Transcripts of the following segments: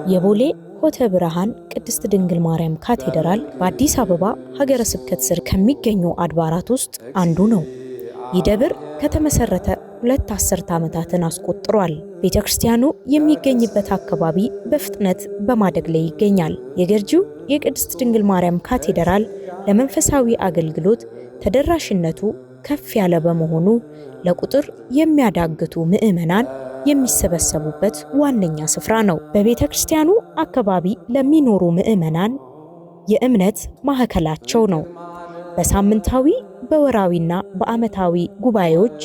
የቦሌ ሆተ ብርሃን ቅድስት ድንግል ማርያም ካቴድራል በአዲስ አበባ ሀገረ ስብከት ስር ከሚገኙ አድባራት ውስጥ አንዱ ነው። ይህ ደብር ከተመሰረተ 2 አስርት ዓመታትን አስቆጥሯል። ቤተክርስቲያኑ የሚገኝበት አካባቢ በፍጥነት በማደግ ላይ ይገኛል። የገርጂው የቅድስት ድንግል ማርያም ካቴድራል ለመንፈሳዊ አገልግሎት ተደራሽነቱ ከፍ ያለ በመሆኑ ለቁጥር የሚያዳግቱ ምዕመናን የሚሰበሰቡበት ዋነኛ ስፍራ ነው። በቤተክርስቲያኑ አካባቢ ለሚኖሩ ምዕመናን የእምነት ማዕከላቸው ነው። በሳምንታዊ በወራዊና በዓመታዊ ጉባኤዎች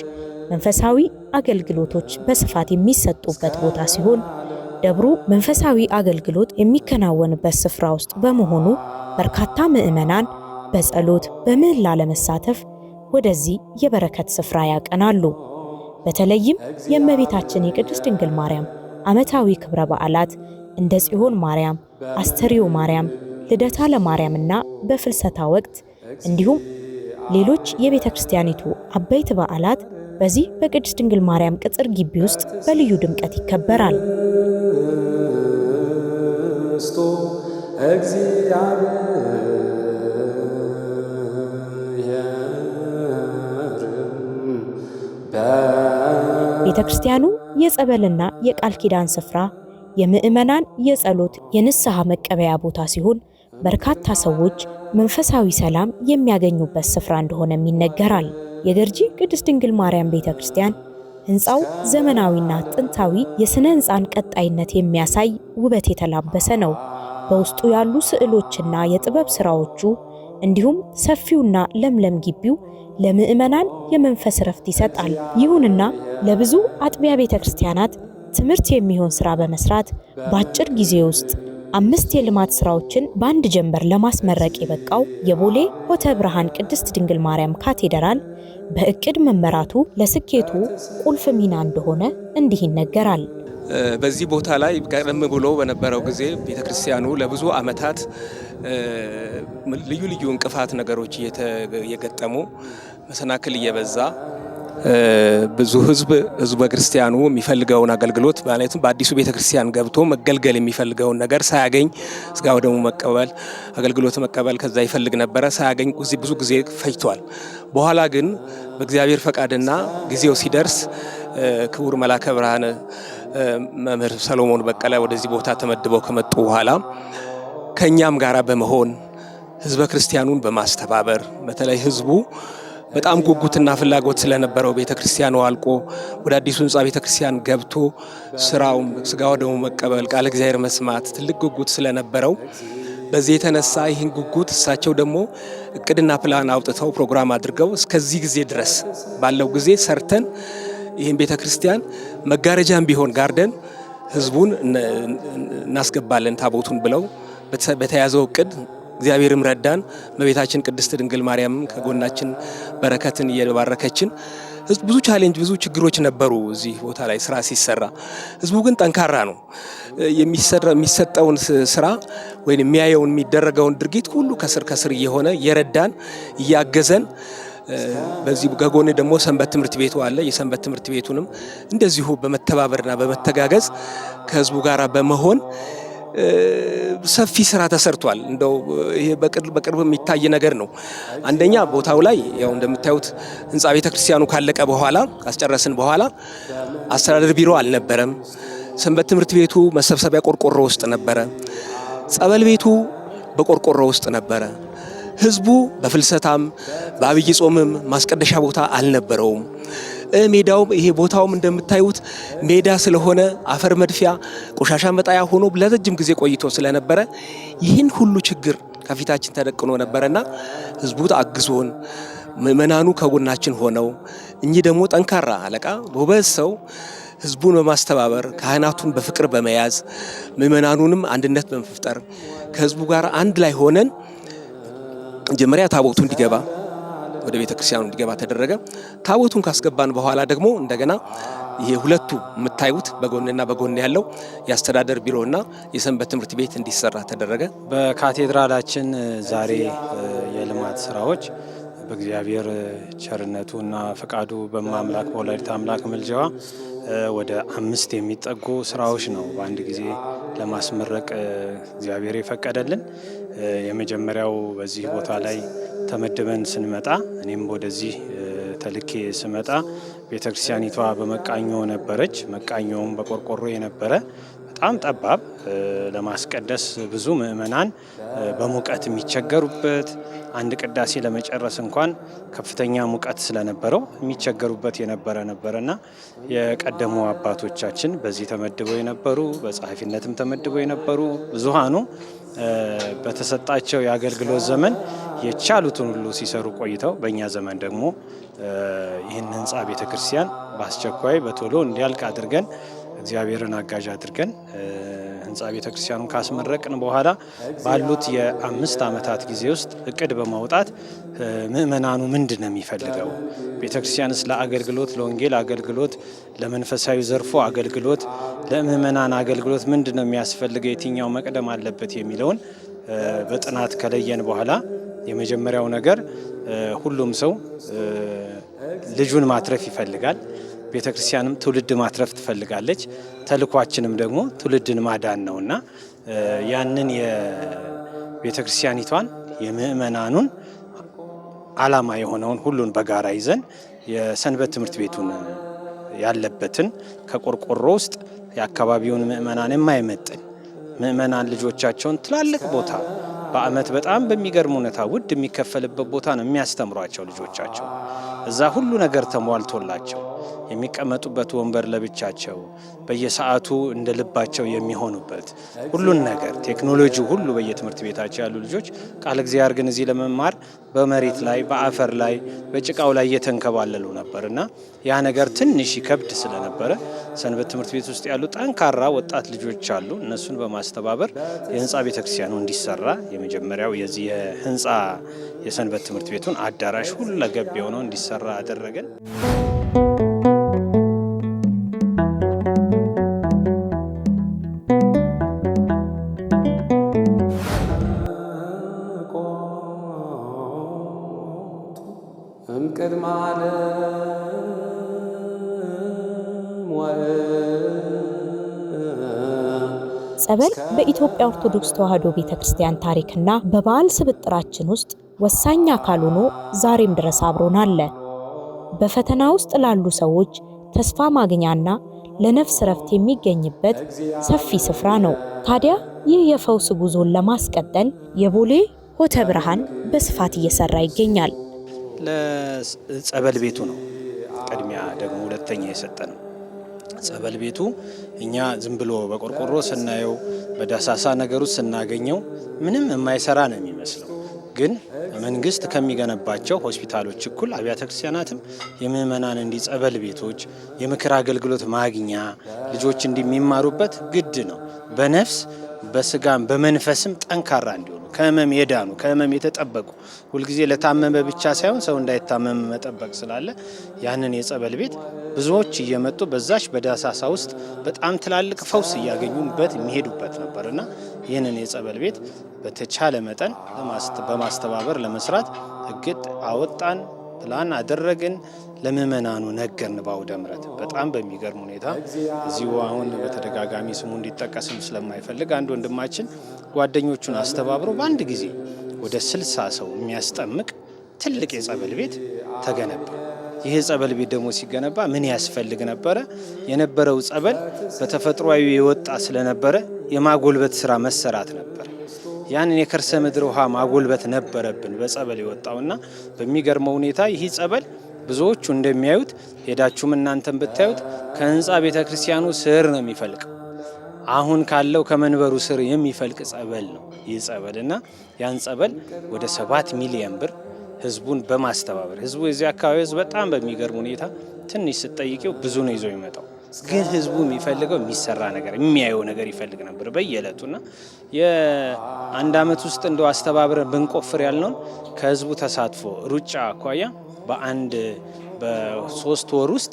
መንፈሳዊ አገልግሎቶች በስፋት የሚሰጡበት ቦታ ሲሆን ደብሩ መንፈሳዊ አገልግሎት የሚከናወንበት ስፍራ ውስጥ በመሆኑ በርካታ ምዕመናን በጸሎት በምህላ ለመሳተፍ ወደዚህ የበረከት ስፍራ ያቀናሉ። በተለይም የእመቤታችን የቅድስት ድንግል ማርያም ዓመታዊ ክብረ በዓላት እንደ ጽዮን ማርያም፣ አስተርዮ ማርያም፣ ልደታ ለማርያምና በፍልሰታ ወቅት እንዲሁም ሌሎች የቤተክርስቲያኒቱ አበይት በዓላት በዚህ በቅድስት ድንግል ማርያም ቅጽር ግቢ ውስጥ በልዩ ድምቀት ይከበራል። ቤተክርስቲያኑ የጸበልና የቃል ኪዳን ስፍራ፣ የምዕመናን የጸሎት የንስሐ መቀበያ ቦታ ሲሆን በርካታ ሰዎች መንፈሳዊ ሰላም የሚያገኙበት ስፍራ እንደሆነም ይነገራል። የገርጂ ቅድስት ድንግል ማርያም ቤተክርስቲያን ህንፃው ዘመናዊና ጥንታዊ የስነ ህንፃን ቀጣይነት የሚያሳይ ውበት የተላበሰ ነው። በውስጡ ያሉ ስዕሎችና የጥበብ ስራዎቹ እንዲሁም ሰፊውና ለምለም ግቢው ለምዕመናን የመንፈስ ረፍት ይሰጣል። ይሁንና ለብዙ አጥቢያ ቤተክርስቲያናት ትምህርት የሚሆን ስራ በመስራት በአጭር ጊዜ ውስጥ 5 የልማት ስራዎችን በአንድ ጀንበር ለማስመረቅ የበቃው የቦሌ ሆተ ብርሃን ቅድስት ድንግል ማርያም ካቴድራል በእቅድ መመራቱ ለስኬቱ ቁልፍ ሚና እንደሆነ እንዲህ ይነገራል። በዚህ ቦታ ላይ ቀደም ብሎ በነበረው ጊዜ ቤተክርስቲያኑ ለብዙ ዓመታት ልዩ ልዩ እንቅፋት ነገሮች እየገጠሙ መሰናክል እየበዛ ብዙ ህዝበ ክርስቲያኑ የሚፈልገውን አገልግሎት ማለትም በአዲሱ ቤተክርስቲያን ገብቶ መገልገል የሚፈልገውን ነገር ሳያገኝ ስጋው ደግሞ መቀበል አገልግሎት መቀበል ከዛ ይፈልግ ነበር ሳያገኝ ብዙ ጊዜ ፈጅቷል። በኋላ ግን በእግዚአብሔር ፈቃድና ጊዜው ሲደርስ ክቡር መላከ ብርሃን መምህር ሰሎሞን በቀለ ወደዚህ ቦታ ተመድበው ከመጡ በኋላ ከኛም ጋራ በመሆን ህዝበ ክርስቲያኑን በማስተባበር በተለይ ህዝቡ በጣም ጉጉትና ፍላጎት ስለነበረው ቤተክርስቲያኑ አልቆ ወደ አዲሱ ህንጻ ቤተክርስቲያን ገብቶ ስራው ስጋው ደግሞ መቀበል ቃል እግዚአብሔር መስማት ትልቅ ጉጉት ስለነበረው በዚህ የተነሳ ይህን ጉጉት እሳቸው ደግሞ እቅድና ፕላን አውጥተው ፕሮግራም አድርገው እስከዚህ ጊዜ ድረስ ባለው ጊዜ ሰርተን ይህን ቤተክርስቲያን መጋረጃም ቢሆን ጋርደን ህዝቡን እናስገባለን ታቦቱን ብለው በተያዘው እቅድ እግዚአብሔርም ረዳን። እመቤታችን ቅድስት ድንግል ማርያም ከጎናችን በረከትን እየባረከችን ብዙ ቻሌንጅ ብዙ ችግሮች ነበሩ እዚህ ቦታ ላይ ስራ ሲሰራ። ህዝቡ ግን ጠንካራ ነው። የሚሰጠውን ስራ ወይ የሚያየውን የሚደረገውን ድርጊት ሁሉ ከስር እየሆነ እየረዳን እያገዘን በዚህ ገጎን ደግሞ ሰንበት ትምህርት ቤቱ አለ። የሰንበት ትምህርት ቤቱንም እንደዚሁ በመተባበርና በመተጋገዝ ከህዝቡ ጋራ በመሆን ሰፊ ስራ ተሰርቷል። እንደው ይሄ በቅርብ የሚታይ ነገር ነው። አንደኛ ቦታው ላይ ያው እንደምታዩት ህንጻ ቤተክርስቲያኑ ካለቀ በኋላ ካስጨረስን በኋላ አስተዳደር ቢሮ አልነበረም። ሰንበት ትምህርት ቤቱ መሰብሰቢያ ቆርቆሮ ውስጥ ነበረ። ጸበል ቤቱ በቆርቆሮ ውስጥ ነበረ። ህዝቡ በፍልሰታም በአብይ ጾምም ማስቀደሻ ቦታ አልነበረውም። ሜዳው ይሄ ቦታውም እንደምታዩት ሜዳ ስለሆነ አፈር መድፊያ ቆሻሻ መጣያ ሆኖ ለረጅም ጊዜ ቆይቶ ስለነበረ ይህን ሁሉ ችግር ከፊታችን ተደቅኖ ነበርና ህዝቡ አግዞን ምእመናኑ ከጎናችን ሆነው እኚህ ደግሞ ጠንካራ አለቃ ጎበዝ ሰው ህዝቡን በማስተባበር ካህናቱን በፍቅር በመያዝ ምእመናኑንም አንድነት በመፍጠር ከህዝቡ ጋር አንድ ላይ ሆነን መጀመሪያ ታቦቱ እንዲገባ ወደ ቤተ ክርስቲያኑ እንዲገባ ተደረገ። ታቦቱን ካስገባን በኋላ ደግሞ እንደገና ይሄ ሁለቱ የምታዩት በጎንና በጎን ያለው የአስተዳደር ቢሮና የሰንበት ትምህርት ቤት እንዲሰራ ተደረገ። በካቴድራላችን ዛሬ የልማት ስራዎች በእግዚአብሔር ቸርነቱና ፈቃዱ በማምላክ በወላዲተ አምላክ ምልጃዋ ወደ 5 የሚጠጉ ስራዎች ነው በአንድ ጊዜ ለማስመረቅ እግዚአብሔር የፈቀደልን። የመጀመሪያው በዚህ ቦታ ላይ ተመድበን ስንመጣ እኔም ወደዚህ ተልኬ ስመጣ ቤተክርስቲያኒቷ በመቃኞ ነበረች። መቃኞውም በቆርቆሮ የነበረ በጣም ጠባብ፣ ለማስቀደስ ብዙ ምእመናን በሙቀት የሚቸገሩበት፣ አንድ ቅዳሴ ለመጨረስ እንኳን ከፍተኛ ሙቀት ስለነበረው የሚቸገሩበት ነበረና የቀደሙ አባቶቻችን በዚህ ተመድበው የነበሩ በጸሐፊነትም ተመድበው የነበሩ ብዙሃኑ በተሰጣቸው የአገልግሎት ዘመን የቻሉትን ሁሉ ሲሰሩ ቆይተው በእኛ ዘመን ደግሞ ይህን ህንፃ ቤተክርስቲያን በአስቸኳይ በቶሎ እንዲያልቅ አድርገን እግዚአብሔርን አጋዥ አድርገን ህንፃ ቤተክርስቲያኑን ካስመረቅን በኋላ ባሉት የ5 ዓመታት ጊዜ ውስጥ እቅድ በማውጣት ምእመናኑ ምንድን ነው የሚፈልገው፣ ቤተክርስቲያንስ ለአገልግሎት ለወንጌል አገልግሎት፣ ለመንፈሳዊ ዘርፎ አገልግሎት፣ ለምእመናን አገልግሎት ምንድን ነው የሚያስፈልገው፣ የትኛው መቅደም አለበት የሚለውን በጥናት ከለየን በኋላ የመጀመሪያው ነገር ሁሉም ሰው ልጁን ማትረፍ ይፈልጋል። ቤተክርስቲያንም ትውልድ ማትረፍ ትፈልጋለች። ተልኳችንም ደግሞ ትውልድን ማዳን ነውና ያንን የቤተክርስቲያኒቷን የምእመናኑን ዓላማ የሆነውን ሁሉን በጋራ ይዘን የሰንበት ትምህርት ቤቱን ያለበትን ከቆርቆሮ ውስጥ የአካባቢውን ምእመናን የማይመጥን ምእመናን ልጆቻቸውን ትላልቅ ቦታ በአመት በጣም በሚገርም ሁኔታ ውድ የሚከፈልበት ቦታ ነው የሚያስተምሯቸው ልጆቻቸው። እዛ ሁሉ ነገር ተሟልቶላቸው የሚቀመጡበት ወንበር ለብቻቸው፣ በየሰዓቱ እንደ ልባቸው የሚሆኑበት ሁሉን ነገር ቴክኖሎጂ ሁሉ በየትምህርት ቤታቸው ያሉ ልጆች ቃል እግዚአብሔር ግን እዚህ ለመማር በመሬት ላይ በአፈር ላይ በጭቃው ላይ እየተንከባለሉ ነበርና ያ ነገር ትንሽ ይከብድ ስለነበረ ሰንበት ትምህርት ቤት ውስጥ ያሉ ጠንካራ ወጣት ልጆች አሉ። እነሱን በማስተባበር የህንፃ ቤተክርስቲያኑ እንዲሰራ የመጀመሪያው የዚህ የህንፃ የሰንበት ትምህርት ቤቱን አዳራሽ ሁለገብ የሆነው እንዲሰራ አደረገን። ጸበል በኢትዮጵያ ኦርቶዶክስ ተዋሕዶ ቤተክርስቲያን ታሪክና በበዓል ስብጥራችን ውስጥ ወሳኝ አካል ሆኖ ዛሬም ድረስ አብሮን አለ። በፈተና ውስጥ ላሉ ሰዎች ተስፋ ማግኛና ለነፍስ ረፍት የሚገኝበት ሰፊ ስፍራ ነው። ታዲያ ይህ የፈውስ ጉዞን ለማስቀጠል የቦሌ ሆተ ብርሃን በስፋት እየሰራ ይገኛል። ለጸበል ቤቱ ነው ቅድሚያ ደግሞ ሁለተኛ የሰጠነው። ጸበል ቤቱ እኛ ዝም ብሎ በቆርቆሮ ስናየው በዳሳሳ ነገሩ ስናገኘው ምንም የማይሰራ ነው የሚመስለው። ግን መንግስት ከሚገነባቸው ሆስፒታሎች እኩል አብያተ ክርስቲያናትም የምእመናን ጸበል ቤቶች የምክር አገልግሎት ማግኛ ልጆች እንደሚማሩበት ግድ ነው። በነፍስ በስጋም በመንፈስም ጠንካራ እንዲሆኑ ከህመም የዳኑ ከህመም የተጠበቁ ሁልጊዜ ለታመመ ብቻ ሳይሆን ሰው እንዳይታመም መጠበቅ ስላለ ያንን የጸበል ቤት ብዙዎች እየመጡ በዛች በዳሳሳ ውስጥ በጣም ትላልቅ ፈውስ እያገኙበት የሚሄዱበት ነበርና ይህንን የጸበል ቤት በተቻለ መጠን በማስተባበር ለመስራት እቅድ አወጣን፣ ፕላን አደረግን፣ ለምእመናኑ ነገርን። በአውደ ምሕረት በጣም በሚገርም ሁኔታ እዚሁ አሁን በተደጋጋሚ ስሙ እንዲጠቀስም ስለማይፈልግ አንድ ወንድማችን ጓደኞቹን አስተባብረው በአንድ ጊዜ ወደ 60 ሰው የሚያስጠምቅ ትልቅ የጸበል ቤት ተገነባ። ይህ ጸበል ቤት ደግሞ ሲገነባ ምን ያስፈልግ ነበረ? የነበረው ጸበል በተፈጥሯዊ የወጣ ስለነበረ የማጎልበት ስራ መሰራት ነበር። ያንን የከርሰ ምድር ውሃ ማጎልበት ነበረብን በጸበል የወጣውና በሚገርመው ሁኔታ ይህ ጸበል ብዙዎቹ እንደሚያዩት ሄዳችሁም እናንተም ብታዩት ከህንፃ ቤተክርስቲያኑ ስር ነው የሚፈልቀው። አሁን ካለው ከመንበሩ ስር የሚፈልቅ ጸበል ነው ይህ ጸበልና ያን ጸበል ወደ 7 ሚሊዮን ብር ህዝቡን በማስተባበር ህዝቡ የዚህ አካባቢ ህዝብ በጣም በሚገርም ሁኔታ ትንሽ ስትጠይቂው ብዙ ነው ይዞ ይመጣው። ግን ህዝቡ የሚፈልገው የሚሰራ ነገር የሚያየው ነገር ይፈልግ ነበር በየዕለቱና የአንድ አመት ውስጥ እንደው አስተባብረን ብንቆፍር ያልነውን ከህዝቡ ተሳትፎ ሩጫ አኳያ በ3 ወር ውስጥ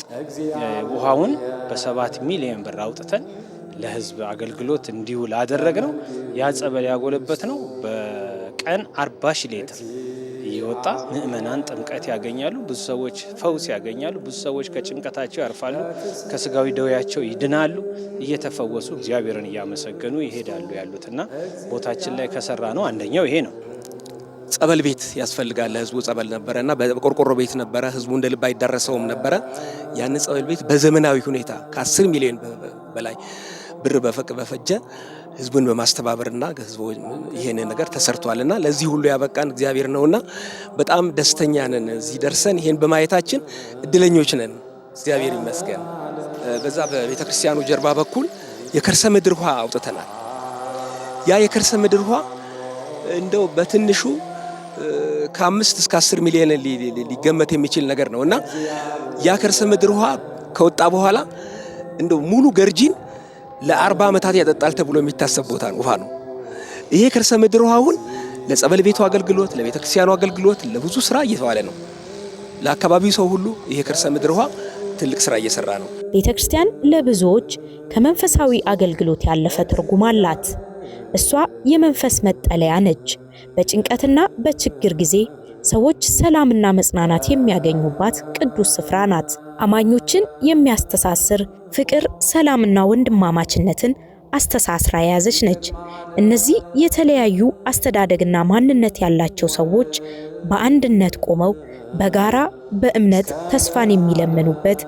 ውሃውን በ7 ሚሊዮን ብር አውጥተን ለህዝብ አገልግሎት እንዲውል አደረግነው። ያ ጸበል ያጎለበት ነው። በቀን 40 ሺህ ሊትር እየወጣ ምእመናን ጥምቀት ያገኛሉ። ብዙ ሰዎች ፈውስ ያገኛሉ። ብዙ ሰዎች ከጭንቀታቸው ያርፋሉ፣ ከስጋዊ ደዌያቸው ይድናሉ፣ እየተፈወሱ እግዚአብሔርን እያመሰገኑ ይሄዳሉ ያሉትና ቦታችን ላይ ከሰራ ነው አንደኛው ይሄ ነው። ጸበል ቤት ያስፈልጋል። ህዝቡ ጸበል ነበረና በቆርቆሮ ቤት ነበረ። ህዝቡ እንደ ልብ አይዳረሰውም ነበረ። ያን ጸበል ቤት በዘመናዊ ሁኔታ ከ10 ሚሊዮን በላይ ብር በፈጀ ህዝቡን በማስተባበርና ህዝቡ ይሄን ነገር ተሰርቷልና ለዚህ ሁሉ ያበቃን እግዚአብሔር ነውና በጣም ደስተኛ ነን። እዚህ ደርሰን ይሄን በማየታችን እድለኞች ነን። እግዚአብሔር ይመስገን። በዛ በቤተ ክርስቲያኑ ጀርባ በኩል የከርሰ ምድር ውሃ አውጥተናል። ያ የከርሰ ምድር ውሃ እንደው በትንሹ ከ5 እስከ 10 ሚሊዮን ሊገመት የሚችል ነገር ነውና ያ ከርሰ ምድር ውሃ ከወጣ በኋላ እንደው ሙሉ ገርጂን ለ40 ዓመታት ያጠጣል ተብሎ የሚታሰብ ቦታ ነው ውሃ ነው። ይሄ ከርሰ ምድር ውሃውን ለጸበል ቤቱ አገልግሎት፣ ለቤተ ክርስቲያኑ አገልግሎት፣ ለብዙ ስራ እየተዋለ ነው። ለአካባቢው ሰው ሁሉ ይሄ ከርሰ ምድር ውሃ ትልቅ ስራ እየሰራ ነው። ቤተ ክርስቲያን ለብዙዎች ከመንፈሳዊ አገልግሎት ያለፈ ትርጉም አላት። እሷ የመንፈስ መጠለያ ነች። በጭንቀትና በችግር ጊዜ ሰዎች ሰላምና መጽናናት የሚያገኙባት ቅዱስ ስፍራ ናት። አማኞችን የሚያስተሳስር ፍቅር፣ ሰላምና ወንድማማችነትን አስተሳስራ የያዘች ነች። እነዚህ የተለያዩ አስተዳደግና ማንነት ያላቸው ሰዎች በአንድነት ቆመው በጋራ በእምነት ተስፋን የሚለምኑበት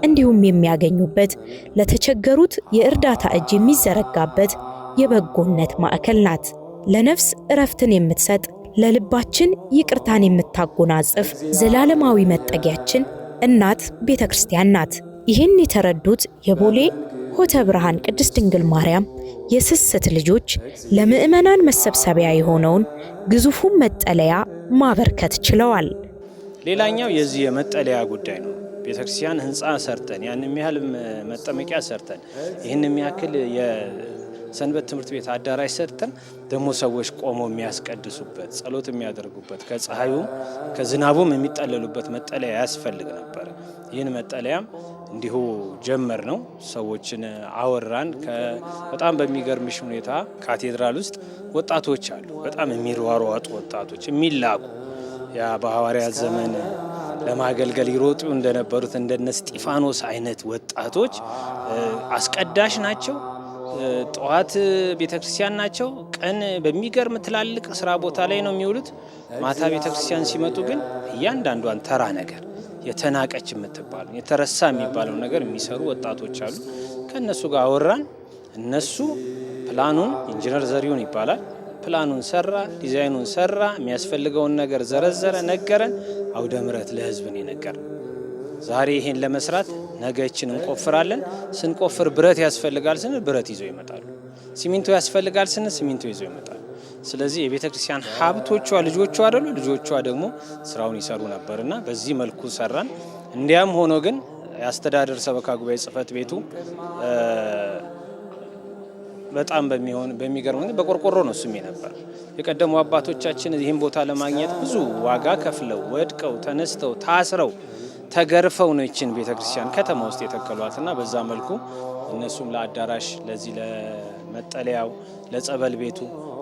እንዲሁም የሚያገኙበት፣ ለተቸገሩት የእርዳታ እጅ የሚዘረጋበት የበጎነት ማዕከል ናት። ለነፍስ እረፍትን የምትሰጥ፣ ለልባችን ይቅርታን የምታጎናጽፍ ዘላለማዊ መጠጊያችን እናት ቤተ ክርስቲያን ናት። ይህን የተረዱት የቦሌ ሆተ ብርሃን ቅድስት ድንግል ማርያም የስስት ልጆች ለምእመናን መሰብሰቢያ የሆነውን ግዙፉን መጠለያ ማበርከት ችለዋል። ሌላኛው የዚህ የመጠለያ ጉዳይ ነው። ቤተክርስቲያን ህንፃ ሰርተን ያን የሚያህል መጠመቂያ ሰርተን ይህን የሚያክል የሰንበት ትምህርት ቤት አዳራሽ ሰርተን ደግሞ ሰዎች ቆመው የሚያስቀድሱበት፣ ጸሎት የሚያደርጉበት፣ ከፀሐዩም ከዝናቡም የሚጠለሉበት መጠለያ ያስፈልግ ነበር። ይህን መጠለያም እንዲሁ ጀመር ነው። ሰዎችን አወራን። በጣም በሚገርምሽ ሁኔታ ካቴድራል ውስጥ ወጣቶች አሉ። በጣም የሚሯሯጡ ወጣቶች የሚላቁ ያ በሐዋርያት ዘመን ለማገልገል ይሮጡ እንደነበሩት እንደነ እስጢፋኖስ አይነት ወጣቶች አስቀዳሽ ናቸው። ጠዋት ቤተክርስቲያን ናቸው። ቀን በሚገርም ትላልቅ ስራ ቦታ ላይ ነው የሚውሉት። ማታ ቤተክርስቲያን ሲመጡ ግን እያንዳንዷን ተራ ነገር የተናቀች የምትባለው የተረሳ የሚባለው ነገር የሚሰሩ ወጣቶች አሉ። ከነሱ ጋር አወራን። እነሱ ፕላኑን ኢንጂነር ዘሪሁን ይባላል። ፕላኑን ሰራ፣ ዲዛይኑን ሰራ፣ የሚያስፈልገውን ነገር ዘረዘረ፣ ነገረን። አውደ ምሕረት ለህዝብ ነው የነገረን። ዛሬ ይሄን ለመስራት ነገችን እንቆፍራለን። ስንቆፍር ብረት ያስፈልጋል ስንል ብረት ይዘው ይመጣሉ። ሲሚንቶ ያስፈልጋል ስንል ሲሚንቶ ይዘው ይመጣሉ። ስለዚህ የቤተ ክርስቲያን ሀብቶቿ ልጆቿ አይደሉ፣ ልጆቿ ደግሞ ስራውን ይሰሩ ነበርና በዚህ መልኩ ሰራን። እንዲያም ሆኖ ግን የአስተዳደር ሰበካ ጉባኤ ጽሕፈት ቤቱ በጣም በሚገርም በቆርቆሮ ነው ስሜ ነበር። የቀደሙ አባቶቻችን ይህን ቦታ ለማግኘት ብዙ ዋጋ ከፍለው ወድቀው ተነስተው ታስረው ተገርፈው ነው ይችን ቤተክርስቲያን ከተማ ውስጥ የተከሏትና በዛ መልኩ እነሱም ለአዳራሽ ለዚህ ለመጠለያው ለጸበል ቤቱ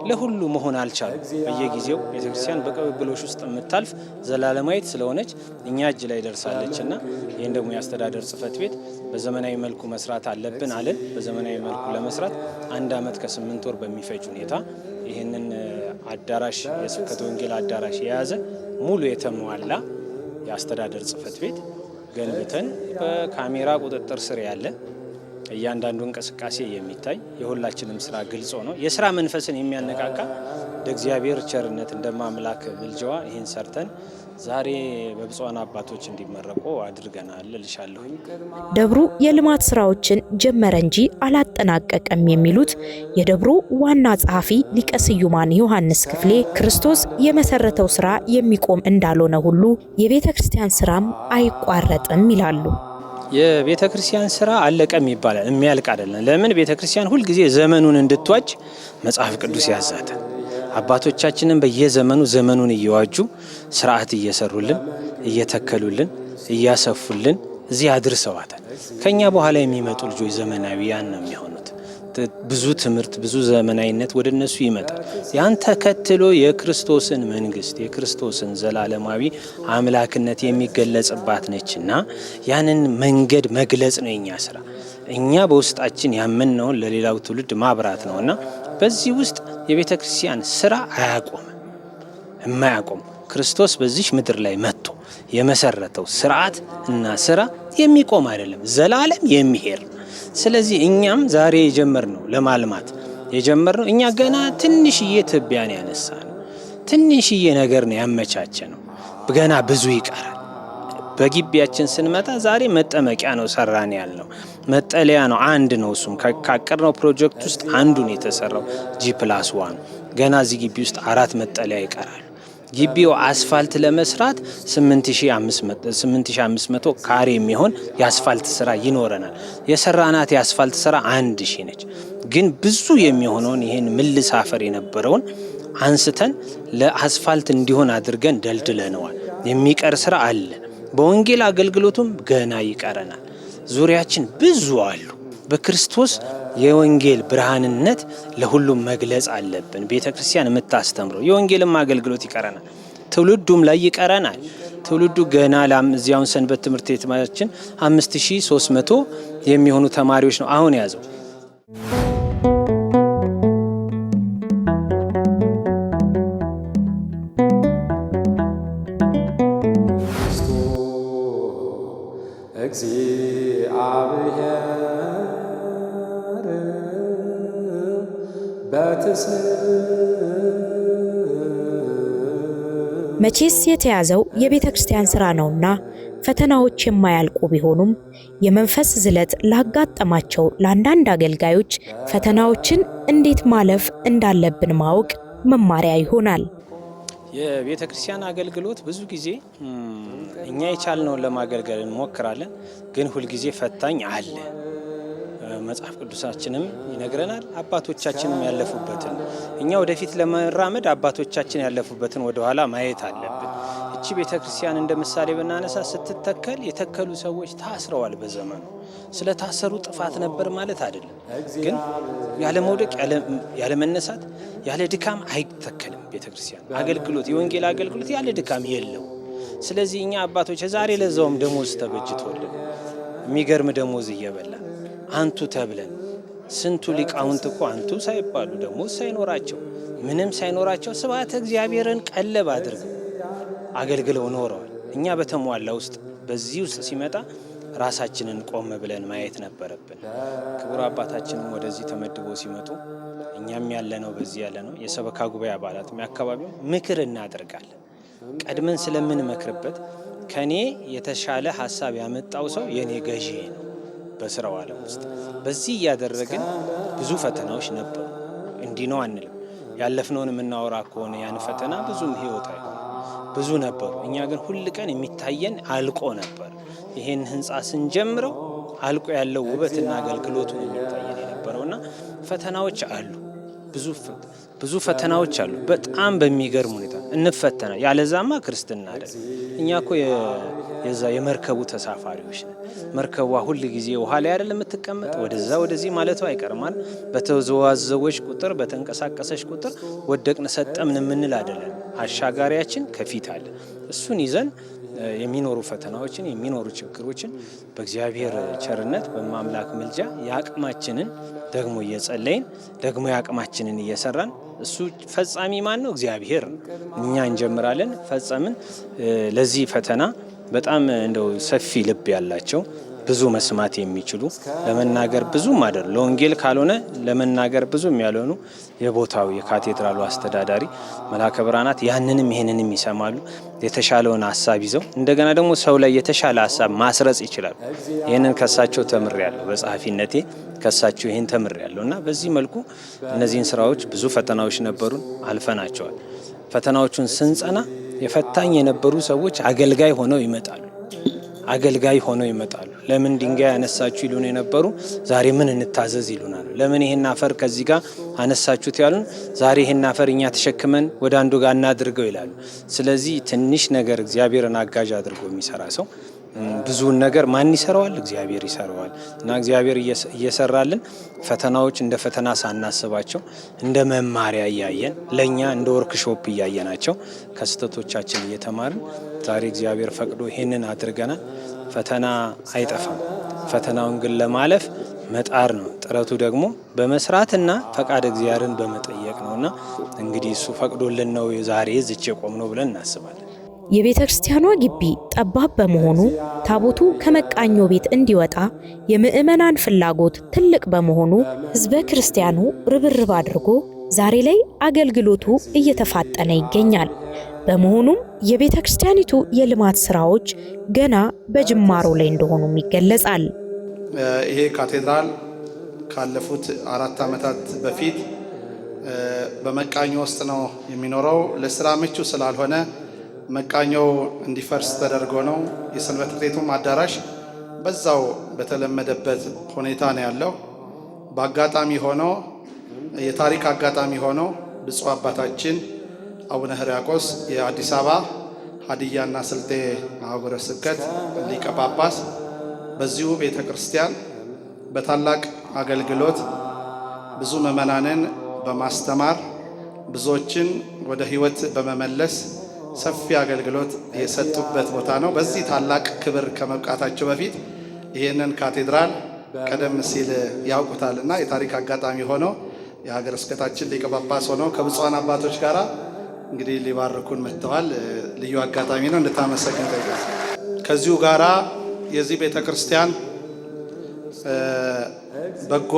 ለሁሉ መሆን አልቻሉ። በየጊዜው ቤተክርስቲያን በቅብብሎሽ ውስጥ የምታልፍ ዘላለማዊት ስለሆነች እኛ እጅ ላይ ደርሳለችና ይህን ደግሞ የአስተዳደር ጽሕፈት ቤት በዘመናዊ መልኩ መስራት አለብን አለን። በዘመናዊ መልኩ ለመስራት 1 ዓመት ከ8 ወር በሚፈጅ ሁኔታ ይህንን አዳራሽ የስብከተ ወንጌል አዳራሽ የያዘ ሙሉ የተሟላ የአስተዳደር ጽሕፈት ቤት ገንብተን በካሜራ ቁጥጥር ስር ያለ እያንዳንዱ እንቅስቃሴ የሚታይ የሁላችንም ስራ ግልጽ ነው። የስራ መንፈስን የሚያነቃቃ እንደ እግዚአብሔር ቸርነት እንደማምላክ ምልጃዋ ይህን ሰርተን ዛሬ በብፁዓን አባቶች እንዲመረቁ አድርገናል እልሻለሁ። ደብሩ የልማት ስራዎችን ጀመረ እንጂ አላጠናቀቀም የሚሉት የደብሩ ዋና ጸሐፊ ሊቀ ስዩማን ዮሐንስ ክፍሌ ክርስቶስ የመሰረተው ስራ የሚቆም እንዳልሆነ ሁሉ የቤተ ክርስቲያን ስራም አይቋረጥም ይላሉ። የቤተ ክርስቲያን ስራ አለቀም ይባላል፣ የሚያልቅ አይደለም። ለምን ቤተ ክርስቲያን ሁል ጊዜ ዘመኑን እንድትዋጅ መጽሐፍ ቅዱስ ያዛታል። አባቶቻችንን በየዘመኑ ዘመኑን እየዋጁ ስርዓት እየሰሩልን፣ እየተከሉልን፣ እያሰፉልን እዚህ አድርሰዋታል። ከኛ በኋላ የሚመጡ ልጆች ዘመናዊያን ነው የሚሆኑት። ብዙ ትምህርት፣ ብዙ ዘመናዊነት ወደ እነሱ ይመጣል። ያን ተከትሎ የክርስቶስን መንግስት፣ የክርስቶስን ዘላለማዊ አምላክነት የሚገለጽባት ነችና ያንን መንገድ መግለጽ ነው የኛ ስራ። እኛ በውስጣችን ያመንነውን ለሌላው ትውልድ ማብራት ነውና በዚህ ውስጥ የቤተ ክርስቲያን ስራ አያቆምም፣ የማያቆም ክርስቶስ በዚህ ምድር ላይ መጥቶ የመሰረተው ስርዓት እና ስራ የሚቆም አይደለም፣ ዘላለም የሚሄድ። ስለዚህ እኛም ዛሬ የጀመርነው ለማልማት የጀመርነው እኛ ገና ትንሽዬ ትቢያን ያነሳ ነው፣ ትንሽዬ ነገር ነው ያመቻቸ ነው። ገና ብዙ ይቀራል። በግቢያችን ስንመጣ ዛሬ መጠመቂያ ነው ሰራን ያልነው፣ መጠለያ ነው አንድ ነው። እሱም ካቀድነው ፕሮጀክት ውስጥ አንዱን የተሰራው G+1 ገና እዚህ ግቢ ውስጥ 4 መጠለያ ይቀራል። ግቢው አስፋልት ለመስራት 8500 ካሬ የሚሆን የአስፋልት ስራ ይኖረናል። የሰራናት የአስፋልት ስራ 1000 ነች። ግን ብዙ የሚሆነውን ይሄን ምልስ አፈር የነበረውን አንስተን ለአስፋልት እንዲሆን አድርገን ደልድለነዋል። የሚቀር ስራ አለ። በወንጌል አገልግሎቱም ገና ይቀረናል። ዙሪያችን ብዙ አሉ። በክርስቶስ የወንጌል ብርሃንነት ለሁሉም መግለጽ አለብን። ቤተ ክርስቲያን የምታስተምረው የወንጌልም አገልግሎት ይቀረናል። ትውልዱም ላይ ይቀረናል። ትውልዱ ገና እዚያውን ሰንበት ትምህርት ቤታችን 5300 የሚሆኑ ተማሪዎች ነው አሁን ያዘው። መቼስ የተያዘው የቤተ ክርስቲያን ሥራ ነውና ፈተናዎች የማያልቁ ቢሆኑም የመንፈስ ዝለት ላጋጠማቸው ለአንዳንድ አገልጋዮች ፈተናዎችን እንዴት ማለፍ እንዳለብን ማወቅ መማሪያ ይሆናል። የቤተ ክርስቲያን አገልግሎት ብዙ ጊዜ እኛ የቻልነውን ለማገልገል እንሞክራለን፣ ግን ሁልጊዜ ፈታኝ አለ። መጽሐፍ ቅዱሳችንም ይነግረናል። አባቶቻችንም ያለፉበትን እኛ ወደፊት ለመራመድ አባቶቻችን ያለፉበትን ወደኋላ ማየት አለብን። እቺ ቤተ ክርስቲያን እንደ ምሳሌ ብናነሳ ስትተከል የተከሉ ሰዎች ታስረዋል። በዘመኑ ስለታሰሩ ጥፋት ነበር ማለት አይደለም። ግን ያለ መውደቅ፣ ያለ መነሳት፣ ያለ ድካም አይተከልም። ቤተ ክርስቲያን አገልግሎት፣ የወንጌል አገልግሎት ያለ ድካም የለው። ስለዚህ እኛ አባቶች ዛሬ ለዛውም ደሞዝ ተበጅቶልን የሚገርም ደሞዝ እየበላ አንቱ ተብለን ስንቱ ሊቃውንት እኮ አንቱ ሳይባሉ ደሞዝ ሳይኖራቸው ምንም ሳይኖራቸው ስብሐተ እግዚአብሔርን ቀለብ አድርገው አገልግለው ኖረዋል። እኛ በተሟላ ውስጥ በዚህ ውስጥ ሲመጣ ራሳችንን ቆም ብለን ማየት ነበረብን። ክቡር አባታችንም ወደዚህ ተመድበው ሲመጡ እኛም ያለነው በዚህ ያለነው የሰበካ ጉባኤ አባላት አካባቢው ምክር እናደርጋለን። ቀድመን ስለምንመክርበት ከኔ የተሻለ ሀሳብ ያመጣው ሰው የኔ ገዢ ነው በስራው ዓለም ውስጥ። በዚህ እያደረግን ብዙ ፈተናዎች ነበሩ። እንዲህ ነው አንልም። ያለፍነውን የምናወራ ከሆነ ያን ፈተና ብዙም ህይወት አይሆን ብዙ ነበሩ። እኛ ግን ሁል ቀን የሚታየን አልቆ ነበር። ይሄን ህንፃ ስንጀምረው አልቆ ያለው ውበትና አገልግሎቱ የሚታየን የነበረውና ፈተናዎች አሉ። ብዙ ፈተናዎች አሉ። በጣም በሚገርም ሁኔታ እንፈተና። ያለዛማ ክርስትና አይደል። እኛ እኮ የዛ የመርከቡ ተሳፋሪዎች ነን። መርከቧ ሁል ጊዜ ውሃ ላይ አይደል የምትቀመጥ፣ ወደዛ ወደዚህ ማለቱ አይቀርማል። በተዘዋዘወች ቁጥር፣ በተንቀሳቀሰች ቁጥር ወደቅን ሰጠምን የምንል አይደለም። አሻጋሪያችን ከፊት አለ። እሱን ይዘን የሚኖሩ ፈተናዎችን የሚኖሩ ችግሮችን በእግዚአብሔር ቸርነት በማምላክ ምልጃ የአቅማችንን ደግሞ እየጸለይን ደግሞ የአቅማችንን እየሰራን እሱ ፈጻሚ ማን ነው? እግዚአብሔር። እኛ እንጀምራለን፣ ፈጸምን። ለዚህ ፈተና በጣም እንደው ሰፊ ልብ ያላቸው ብዙ መስማት የሚችሉ ለመናገር ብዙም አይደሉ። ለወንጌል ካልሆነ ለመናገር ብዙም ያልሆኑ የቦታው የካቴድራሉ አስተዳዳሪ መላከ ብርሃናት ያንንም ይሄንንም ይሰማሉ። የተሻለውን ሀሳብ ይዘው እንደገና ደግሞ ሰው ላይ የተሻለ ሀሳብ ማስረጽ ይችላሉ። ይህንን ከሳቸው ተምሬያለሁ። በጸሐፊነቴ ከሳቸው ይህን ተምሬያለሁ እና በዚህ መልኩ እነዚህን ስራዎች ብዙ ፈተናዎች ነበሩን፣ አልፈናቸዋል። ፈተናዎቹን ስንጸና የፈታኝ የነበሩ ሰዎች አገልጋይ ሆነው ይመጣሉ። አገልጋይ ሆነው ይመጣሉ። ለምን ድንጋይ አነሳችሁ ይሉን የነበሩ ዛሬ ምን እንታዘዝ ይሉናል። ለምን ይሄን አፈር ከዚህ ጋር አነሳችሁት ያሉን ዛሬ ይሄን አፈር እኛ ተሸክመን ወደ አንዱ ጋር እናድርገው ይላሉ። ስለዚህ ትንሽ ነገር እግዚአብሔርን አጋዥ አድርጎ የሚሰራ ሰው ብዙውን ነገር ማን ይሰራዋል? እግዚአብሔር ይሰራዋል። እና እግዚአብሔር እየሰራልን ፈተናዎች እንደ ፈተና ሳናስባቸው እንደ መማሪያ እያየን ለኛ እንደ ወርክሾፕ እያየናቸው ከስተቶቻችን እየተማርን ዛሬ እግዚአብሔር ፈቅዶ ይሄንን አድርገናል። ፈተና አይጠፋም። ፈተናውን ግን ለማለፍ መጣር ነው። ጥረቱ ደግሞ በመስራትና ፈቃድ እግዚአብሔርን በመጠየቅ ነውና እንግዲህ እሱ ፈቅዶልን ነው ዛሬ እዚህ የቆምነው ብለን እናስባለን። የቤተ ክርስቲያኗ ግቢ ጠባብ በመሆኑ ታቦቱ ከመቃኞ ቤት እንዲወጣ የምዕመናን ፍላጎት ትልቅ በመሆኑ ሕዝበ ክርስቲያኑ ርብርብ አድርጎ ዛሬ ላይ አገልግሎቱ እየተፋጠነ ይገኛል። በመሆኑም የቤተ ክርስቲያኒቱ የልማት ስራዎች ገና በጅማሮ ላይ እንደሆኑም ይገለጻል። ይሄ ካቴድራል ካለፉት 4 ዓመታት በፊት በመቃኞ ውስጥ ነው የሚኖረው። ለስራ ምቹ ስላልሆነ መቃኞው እንዲፈርስ ተደርጎ ነው። የሰንበት ቤቱም አዳራሽ በዛው በተለመደበት ሁኔታ ነው ያለው። በአጋጣሚ ሆኖ የታሪክ አጋጣሚ ሆኖ ብፁዕ አባታችን አቡነ ሕርያቆስ የአዲስ አበባ ሀዲያና ስልጤ አህጉረ ስብከት ሊቀ ጳጳስ በዚሁ ቤተ ክርስቲያን በታላቅ አገልግሎት ብዙ ምዕመናንን በማስተማር ብዙዎችን ወደ ሕይወት በመመለስ ሰፊ አገልግሎት የሰጡበት ቦታ ነው። በዚህ ታላቅ ክብር ከመብቃታቸው በፊት ይህንን ካቴድራል ቀደም ሲል ያውቁታልና የታሪክ አጋጣሚ ሆኖ የሀገረ ስብከታችን ሊቀ ጳጳስ ሆነው ከብፁዓን አባቶች ጋር እንግዲህ ሊባርኩን መጥተዋል። ልዩ አጋጣሚ ነው፣ እንድታመሰግን ጠይቃለሁ። ከዚሁ ጋራ የዚህ ቤተ ክርስቲያን በጎ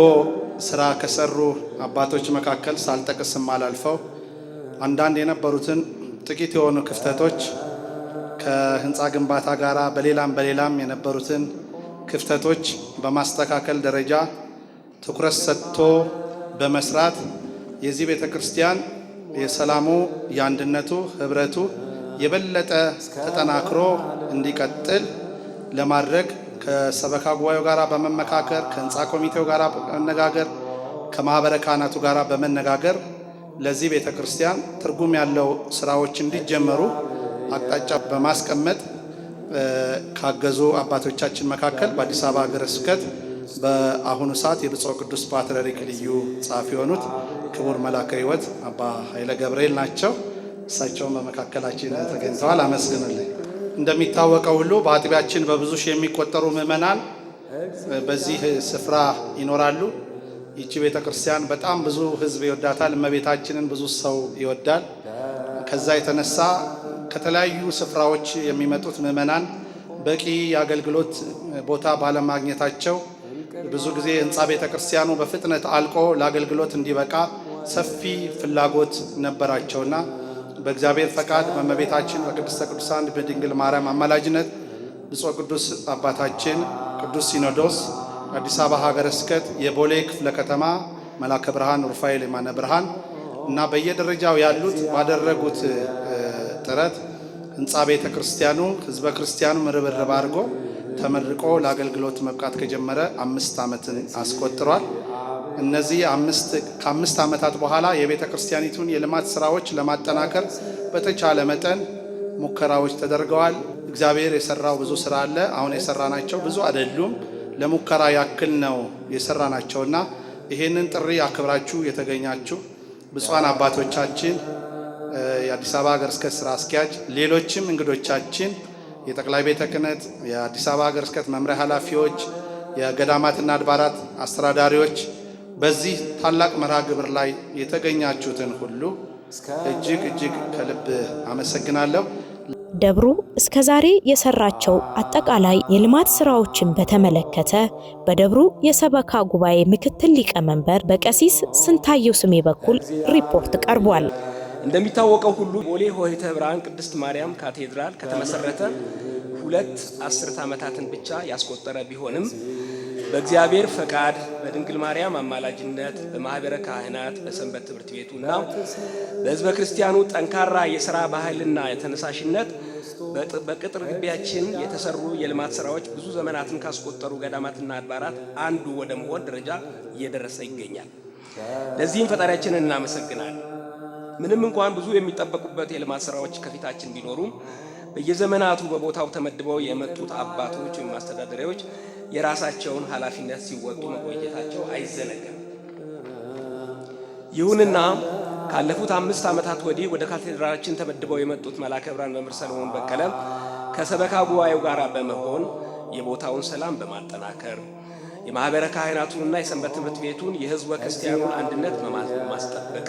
ስራ ከሰሩ አባቶች መካከል ሳልጠቅስም አላልፈው አንዳንድ የነበሩትን ጥቂት የሆኑ ክፍተቶች ከህንፃ ግንባታ ጋራ በሌላም የነበሩትን ክፍተቶች በማስተካከል ደረጃ ትኩረት ሰጥቶ በመስራት የዚህ ቤተ ክርስቲያን የሰላሙ፣ የአንድነቱ፣ ህብረቱ የበለጠ ተጠናክሮ እንዲቀጥል ለማድረግ ከሰበካ ጉባኤው ጋራ በመመካከር ከህንፃ ኮሚቴው ጋራ በመነጋገር ከማህበረ ካህናቱ ጋራ በመነጋገር ለዚህ ቤተ ክርስቲያን ትርጉም ያለው ስራዎች እንዲጀመሩ አቅጣጫ በማስቀመጥ ካገዙ አባቶቻችን መካከል በአዲስ አበባ ሀገረ ስብከት በአሁኑ ሰዓት የብፁዕ ቅዱስ ፓትርያርክ ልዩ ጸሐፊ የሆኑት ክቡር መላከ ሕይወት አባ ኃይለ ገብርኤል ናቸው። እሳቸውን በመካከላችን ተገኝተዋል። አመስግኑልኝ። እንደሚታወቀው ሁሉ በአጥቢያችን በብዙ ሺህ የሚቆጠሩ ምዕመናን በዚህ ስፍራ ይኖራሉ። ይቺ ቤተ ክርስቲያን በጣም ብዙ ሕዝብ ይወዳታል። እመቤታችንን ብዙ ሰው ይወዳል። ከዛ የተነሳ ከተለያዩ ስፍራዎች የሚመጡት ምዕመናን በቂ የአገልግሎት ቦታ ባለማግኘታቸው ብዙ ጊዜ ህንፃ ቤተ ክርስቲያኑ በፍጥነት አልቆ ለአገልግሎት እንዲበቃ ሰፊ ፍላጎት ነበራቸውና በእግዚአብሔር ፈቃድ በእመቤታችን በቅድስተ ቅዱሳን በድንግል ማርያም አማላጅነት ብፁዕ ቅዱስ አባታችን ቅዱስ ሲኖዶስ አዲስ አበባ ሀገረ ስብከት የቦሌ ክፍለ ከተማ መላከ ብርሃን ሩፋኤል የማነ ብርሃን እና በየደረጃው ያሉት ባደረጉት ጥረት ህንፃ ቤተ ክርስቲያኑ ህዝበ ክርስቲያኑ ርብርብ አድርጎ ተመርቆ ለአገልግሎት መብቃት ከጀመረ 5 ዓመትን አስቆጥሯል። እነዚህ ከ5 ዓመታት በኋላ የቤተ ክርስቲያኒቱን የልማት ስራዎች ለማጠናከር በተቻለ መጠን ሙከራዎች ተደርገዋል። እግዚአብሔር የሰራው ብዙ ስራ አለ። አሁን የሰራናቸው ብዙ አይደሉም፣ ለሙከራ ያክል ነው የሰራናቸውና ይሄንን ጥሪ አክብራችሁ የተገኛችሁ ብፁዓን አባቶቻችን፣ የአዲስ አበባ ሀገረ ስብከት ስራ አስኪያጅ፣ ሌሎችም እንግዶቻችን፣ የጠቅላይ ቤተ ክህነት፣ የአዲስ አበባ ሀገረ ስብከት መምሪያ ኃላፊዎች፣ የገዳማትና አድባራት አስተዳዳሪዎች በዚህ ታላቅ መርሃ ግብር ላይ የተገኛችሁትን ሁሉ እጅግ ከልብ አመሰግናለሁ። ደብሩ እስከዛሬ የሰራቸው አጠቃላይ የልማት ስራዎችን በተመለከተ በደብሩ የሰበካ ጉባኤ ምክትል ሊቀመንበር በቀሲስ ስንታየው ስሜ በኩል ሪፖርት ቀርቧል። እንደሚታወቀው ሁሉ ቦሌ ሆሄተ ብርሃን ቅድስት ማርያም ካቴድራል ከተመሰረተ 2 አስርት ዓመታትን ብቻ ያስቆጠረ ቢሆንም በእግዚአብሔር ፈቃድ በድንግል ማርያም አማላጅነት በማህበረ ካህናት በሰንበት ትምህርት ቤቱና በሕዝበ ክርስቲያኑ ጠንካራ የሥራ ባህልና የተነሳሽነት በቅጥር ግቢያችን የተሰሩ የልማት ስራዎች ብዙ ዘመናትን ካስቆጠሩ ገዳማትና አድባራት አንዱ ወደ መሆን ደረጃ እየደረሰ ይገኛል። ለዚህም ፈጣሪያችንን እናመሰግናለን። ምንም እንኳን ብዙ የሚጠበቁበት የልማት ስራዎች ከፊታችን ቢኖሩም በየዘመናቱ በቦታው ተመድበው የመጡት አባቶች ወይም አስተዳዳሪዎች የራሳቸውን ኃላፊነት ሲወጡ መቆየታቸው አይዘነጋም። ይሁንና ካለፉት 5 ዓመታት ወዲህ ወደ ካቴድራላችን ተመድበው የመጡት መልአከ ብርሃን መምህር ሰለሞን በቀለ ከሰበካ ጉባኤው ጋር በመሆን የቦታውን ሰላም በማጠናከር የማህበረ ካህናቱንና የሰንበት ትምህርት ቤቱን የህዝበ ክርስቲያኑን አንድነት በማስጠበቅ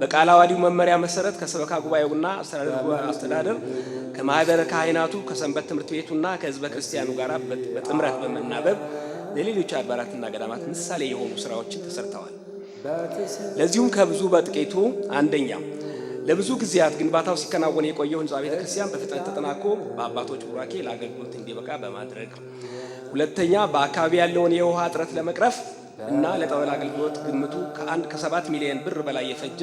በቃለ ዓዋዲው መመሪያ መሰረት ከሰበካ ጉባኤውና አስተዳደር ከማህበረ ካህናቱ ከሰንበት ትምህርት ቤቱና ከህዝበ ክርስቲያኑ ጋር በጥምረት በመናበብ ለሌሎች አድባራትና ገዳማት ምሳሌ የሆኑ ስራዎችን ተሰርተዋል። ለዚሁም ከብዙ በጥቂቱ አንደኛ ለብዙ ጊዜያት ግንባታው ሲከናወን የቆየው ህንጻ ቤተ ክርስቲያን በፍጥነት ተጠናቆ በአባቶች ቡራኬ ለአገልግሎት እንዲበቃ በማድረግ፣ ሁለተኛ በአካባቢ ያለውን የውሃ እጥረት ለመቅረፍ እና ለጠበል አገልግሎት ግምቱ ከ7 ሚሊዮን ብር በላይ የፈጀ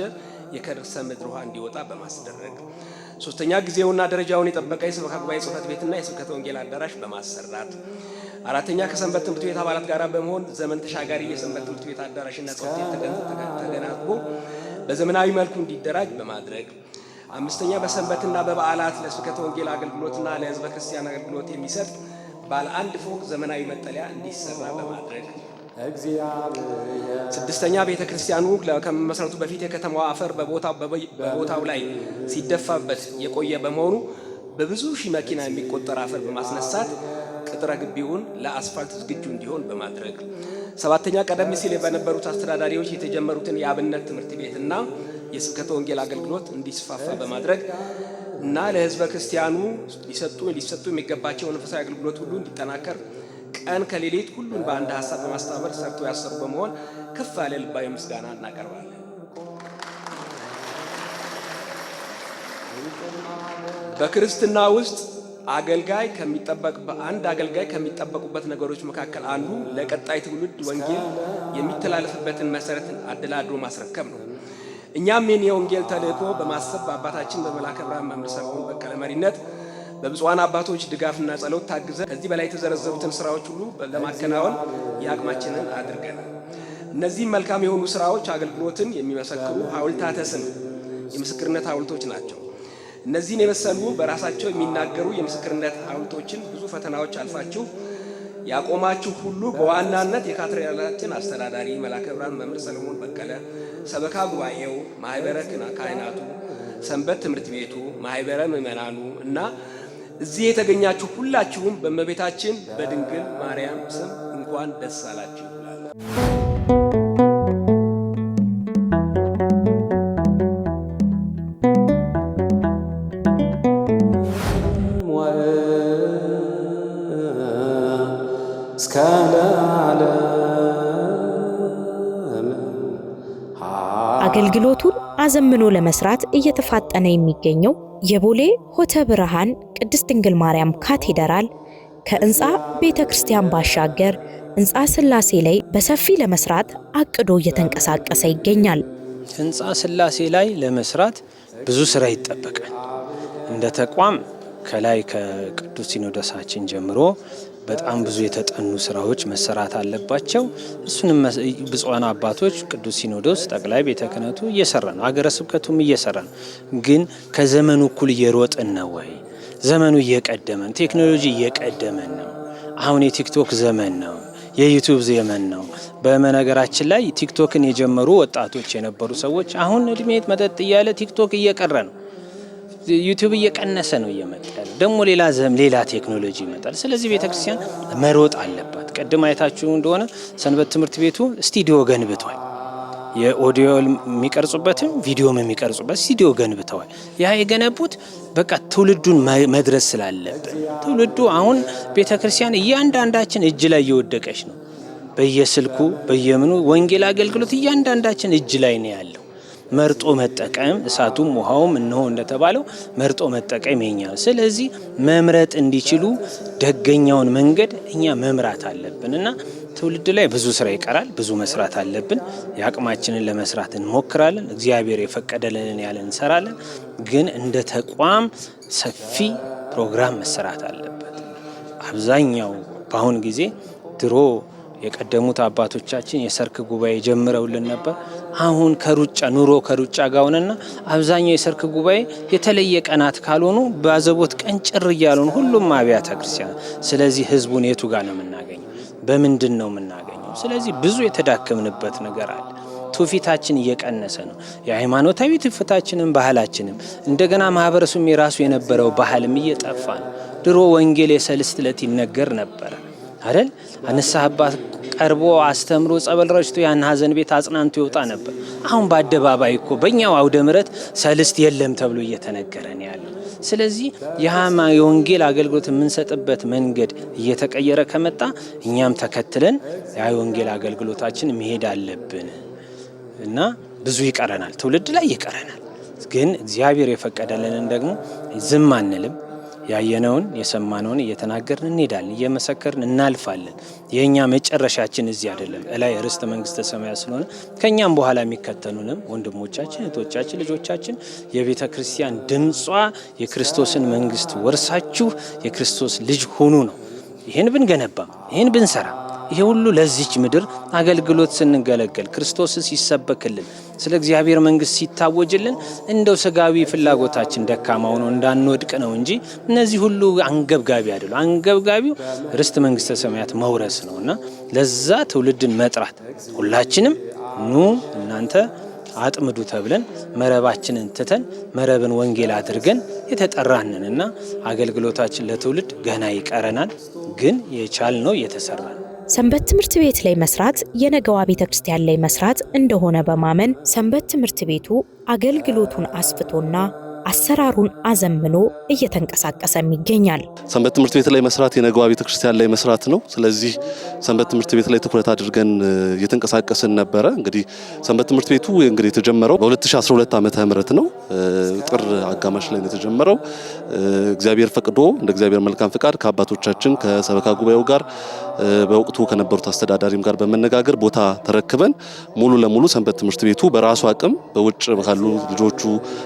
የከርሰ ምድር ውሃ እንዲወጣ በማስደረግ፣ ሶስተኛ ጊዜውና ደረጃውን የጠበቀ የሰበካ ጉባኤ ጽሕፈት ቤትና የስብከተ ወንጌል አዳራሽ በማሰራት፣ አራተኛ ከሰንበት ትምህርት ቤት አባላት ጋር በመሆን ዘመን ተሻጋሪ የሰንበት ትምህርት ቤት አዳራሽና ጽሕፈት ቤት ተገናዝቦ በዘመናዊ መልኩ እንዲደራጅ በማድረግ፣ አምስተኛ በሰንበትና በበዓላት ለስብከተ ወንጌል አገልግሎትና ለህዝበ ክርስቲያን አገልግሎት የሚሰጥ ባለ 1 ፎቅ ዘመናዊ መጠለያ እንዲሰራ በማድረግ፣ ስድስተኛ ቤተ ክርስቲያኑ ከመመስረቱ በፊት የከተማዋ አፈር በቦታው ላይ ሲደፋበት የቆየ በመሆኑ በብዙ ሺህ መኪና የሚቆጠር አፈር በማስነሳት ቅጥረ ግቢውን ለአስፋልት ዝግጁ እንዲሆን በማድረግ፣ ሰባተኛ ቀደም ሲል በነበሩት አስተዳዳሪዎች የተጀመሩትን የአብነት ትምህርት ቤትና የስብከተ ወንጌል አገልግሎት እንዲስፋፋ በማድረግ እና ለህዝበ ክርስቲያኑ ሊሰጡ የሚገባቸው መንፈሳዊ አገልግሎት ሁሉ እንዲጠናከር ቀን ከሌሊት ሁሉን በአንድ ሀሳብ በማስተባበር ሰርቶ ያሰሩ በመሆን ከፍ ያለ ልባዊ ምስጋና እናቀርባለን። በክርስትና ውስጥ አንድ አገልጋይ ከሚጠበቁበት ነገሮች መካከል አንዱ ለቀጣይ ትውልድ ወንጌል የሚተላለፍበትን መሰረት አደላድሎ ማስረከብ ነው። እኛም ይህን የወንጌል ተልእኮ በማሰብ በአባታችን በመልአከ ብርሃን መምህር ሰለሞን በቀለ መሪነት በብፁዓን አባቶች ድጋፍና ጸሎት ታግዘን ከዚህ በላይ የተዘረዘሩትን ስራዎች ሁሉ ለማከናወን የአቅማችንን አድርገናል። እነዚህም መልካም የሆኑ ስራዎች አገልግሎትን የሚመሰክሩ ሐውልታተ ስም የምስክርነት ሐውልቶች ናቸው። እነዚህን የመሰሉ በራሳቸው የሚናገሩ የምስክርነት ሐውልቶችን ብዙ ፈተናዎች አልፋችሁ ያቆማችሁ ሁሉ በዋናነት የካቴድራላችን አስተዳዳሪ መልአከ ብርሃን መምህር ሰለሞን በቀለ፣ ሰበካ ጉባኤው፣ ማህበረ ካህናቱ፣ ሰንበት ትምህርት ቤቱ፣ ማህበረ ምዕመናኑ እና እዚህ የተገኛችሁ ሁላችሁም በእመቤታችን በድንግል ማርያም ስም እንኳን ደስ አላችሁ። አገልግሎቱን አዘምኖ ለመስራት እየተፋጠነ የሚገኘው የቦሌ ሆተ ብርሃን ቅድስት ድንግል ማርያም ካቴድራል ከሕንፃ ቤተ ክርስቲያን ባሻገር ሕንፃ ሥላሴ ላይ በሰፊ ለመስራት አቅዶ እየተንቀሳቀሰ ይገኛል። ሕንፃ ሥላሴ ላይ ለመስራት ብዙ ስራ ይጠበቃል። እንደ ተቋም ከላይ ከቅዱስ ሲኖዶሳችን ጀምሮ በጣም ብዙ የተጠኑ ስራዎች መሰራት አለባቸው። እሱንም ብፁዓን አባቶች ቅዱስ ሲኖዶስ ጠቅላይ ቤተ ክህነቱ እየሰራ ነው፣ ሀገረ ስብከቱም እየሰራ ነው። ግን ከዘመኑ እኩል እየሮጥን ነው ወይ? ዘመኑ እየቀደመን፣ ቴክኖሎጂ እየቀደመን ነው። አሁን የቲክቶክ ዘመን ነው፣ የዩቲዩብ ዘመን ነው። በነገራችን ላይ ቲክቶክን የጀመሩ ወጣቶች የነበሩ ሰዎች አሁን እድሜ መጠጥ እያለ ቲክቶክ እየቀረ ነው። ዩቲዩብ እየቀነሰ ነው እየመጣ ደግሞ ሌላ ቴክኖሎጂ ይመጣል። ስለዚህ ቤተክርስቲያን መሮጥ አለባት። ቀድም አይታችሁ እንደሆነ ሰንበት ትምህርት ቤቱ ስቱዲዮ ገንብቷል። የኦዲዮ የሚቀርጹበትም ቪዲዮም የሚቀርጹበት ስቱዲዮ ገንብተዋል። ያ የገነቡት በቃ ትውልዱን መድረስ ስላለብን ትውልዱ አሁን ቤተክርስቲያን እያንዳንዳችን እጅ ላይ እየወደቀች ነው። በየስልኩ በየምኑ ወንጌል አገልግሎት እያንዳንዳችን እጅ ላይ ነው ያለው። መርጦ መጠቀም እሳቱም ውሃውም እነሆ እንደተባለው መርጦ መጠቀም የኛል። ስለዚህ መምረጥ እንዲችሉ ደገኛውን መንገድ እኛ መምራት አለብን እና ትውልድ ላይ ብዙ ስራ ይቀራል። ብዙ መስራት አለብን። የአቅማችንን ለመስራት እንሞክራለን። እግዚአብሔር የፈቀደልንን ያለ እንሰራለን። ግን እንደ ተቋም ሰፊ ፕሮግራም መሰራት አለበት። አብዛኛው በአሁን ጊዜ ድሮ የቀደሙት አባቶቻችን የሰርክ ጉባኤ ጀምረውልን ነበር። አሁን ኑሮ ከሩጫ ጋር ሆነና አብዛኛው የሰርክ ጉባኤ የተለየ ቀናት ካልሆኑ በአዘቦት ቀን ጭር እያሉን ሁሉም አብያተ ክርስቲያን። ስለዚህ ህዝቡን የቱ ጋር ነው የምናገኘው? በምንድን ነው የምናገኘው? ስለዚህ ብዙ የተዳከምንበት ነገር አለ። ትውፊታችን እየቀነሰ ነው። የሃይማኖታዊ ትውፊታችንም ባህላችንም እንደገና ማህበረሰቡም የራሱ የነበረው ባህልም እየጠፋ ነው። ድሮ ወንጌል የሰልስት ዕለት ይነገር ነበር አይደል? ንስሐ አባት ቀርቦ አስተምሮ ጸበል ረጭቶ ያን ሀዘን ቤት አጽናንቶ ይወጣ ነበር። አሁን በአደባባይ እኮ በእኛው አውደ ምሕረት ሰልስት የለም ተብሎ እየተነገረ ነው ያለው። ስለዚህ የወንጌል አገልግሎት የምንሰጥበት መንገድ እየተቀየረ ከመጣ እኛም ተከትለን የወንጌል አገልግሎታችን መሄድ አለብን እና ብዙ ይቀረናል፣ ትውልድ ላይ ይቀረናል። ግን እግዚአብሔር የፈቀደልንን ደግሞ ዝም አንልም። ያየነውን የሰማነውን እየተናገርን እንሄዳለን፣ እየመሰከርን እናልፋለን። የኛ መጨረሻችን እዚህ አይደለም፣ እላይ ርስተ መንግስተ ሰማያት ስለሆነ ከኛም በኋላ የሚከተሉንም ወንድሞቻችን፣ እህቶቻችን፣ ልጆቻችን የቤተ ክርስቲያን ድምጿ የክርስቶስን መንግስት ወርሳችሁ የክርስቶስ ልጅ ሁኑ ነው። ይህን ብንገነባ ይህን ብንሰራ ይሄ ሁሉ ለዚች ምድር አገልግሎት ስንገለገል ክርስቶስ ሲሰበክልን ስለ እግዚአብሔር መንግስት ሲታወጅልን እንደው ስጋዊ ፍላጎታችን ደካማ ሆኖ እንዳንወድቅ ነው እንጂ እነዚህ ሁሉ አንገብጋቢ አይደሉም። አንገብጋቢው ርስት መንግስተ ሰማያት መውረስ ነውና ለዛ ትውልድን መጥራት ሁላችንም ኑ እናንተ አጥምዱ ተብለን መረባችንን ትተን መረብን ወንጌል አድርገን የተጠራንንና አገልግሎታችን ለትውልድ ገና ይቀረናል። ግን የቻልነው እየተሰራ ነው። ሰንበት ትምህርት ቤት ላይ መስራት የነገዋ ቤተክርስቲያን ላይ መስራት እንደሆነ በማመን ሰንበት ትምህርት ቤቱ አገልግሎቱን አስፍቶና አሰራሩን አዘምኖ እየተንቀሳቀሰም ይገኛል። ሰንበት ትምህርት ቤት ላይ መስራት የነገዋ ቤተክርስቲያን ላይ መስራት ነው። ስለዚህ ሰንበት ትምህርት ቤት ላይ ትኩረት አድርገን እየተንቀሳቀስን ነበረ። እንግዲህ ሰንበት ትምህርት ቤቱ የተጀመረው በ2012 ዓመተ ምህረት ነው። ጥር አጋማሽ ላይ ነው የተጀመረው። እግዚአብሔር ፈቅዶ እንደ እግዚአብሔር መልካም ፍቃድ ከአባቶቻችን ከሰበካ ጉባኤው ጋር በወቅቱ ከነበሩት አስተዳዳሪም ጋር በመነጋገር ቦታ ተረክበን ሙሉ ለሙሉ ሰንበት ትምህርት ቤቱ በራሱ አቅም በውጭ ካሉ ልጆቹ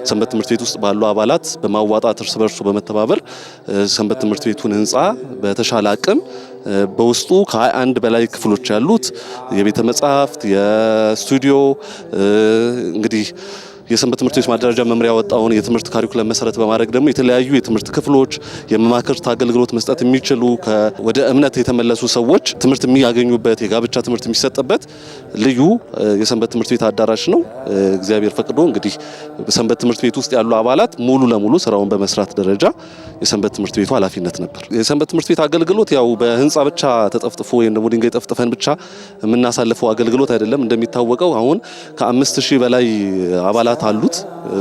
ሰንበት ትምህርት ቤት ውስጥ ባሉ አባላት በማዋጣት እርስ በርሱ በመተባበር ሰንበት ትምህርት ቤቱን ህንጻ በተሻለ አቅም በውስጡ ከ21 በላይ ክፍሎች ያሉት የቤተ መጻሕፍት የስቱዲዮ እንግዲህ የሰንበት ትምህርት ቤት ማደራጃ መምሪያ ያወጣውን የትምህርት ካሪኩለም መሰረት በማድረግ ደግሞ የተለያዩ የትምህርት ክፍሎች የመማክርት አገልግሎት መስጠት የሚችሉ ወደ እምነት የተመለሱ ሰዎች ትምህርት የሚያገኙበት የጋብቻ ትምህርት የሚሰጥበት ልዩ የሰንበት ትምህርት ቤት አዳራሽ ነው። እግዚአብሔር ፈቅዶ እንግዲህ በሰንበት ትምህርት ቤት ውስጥ ያሉ አባላት ሙሉ ለሙሉ ስራውን በመስራት ደረጃ የሰንበት ትምህርት ቤቱ ኃላፊነት ነበር። የሰንበት ትምህርት ቤት አገልግሎት ያው በህንጻ ብቻ ተጠፍጥፎ ወይም ደግሞ ድንጋይ ጠፍጥፈን ብቻ የምናሳልፈው አገልግሎት አይደለም። እንደሚታወቀው አሁን ከ5000 በላይ አባላት አሉት።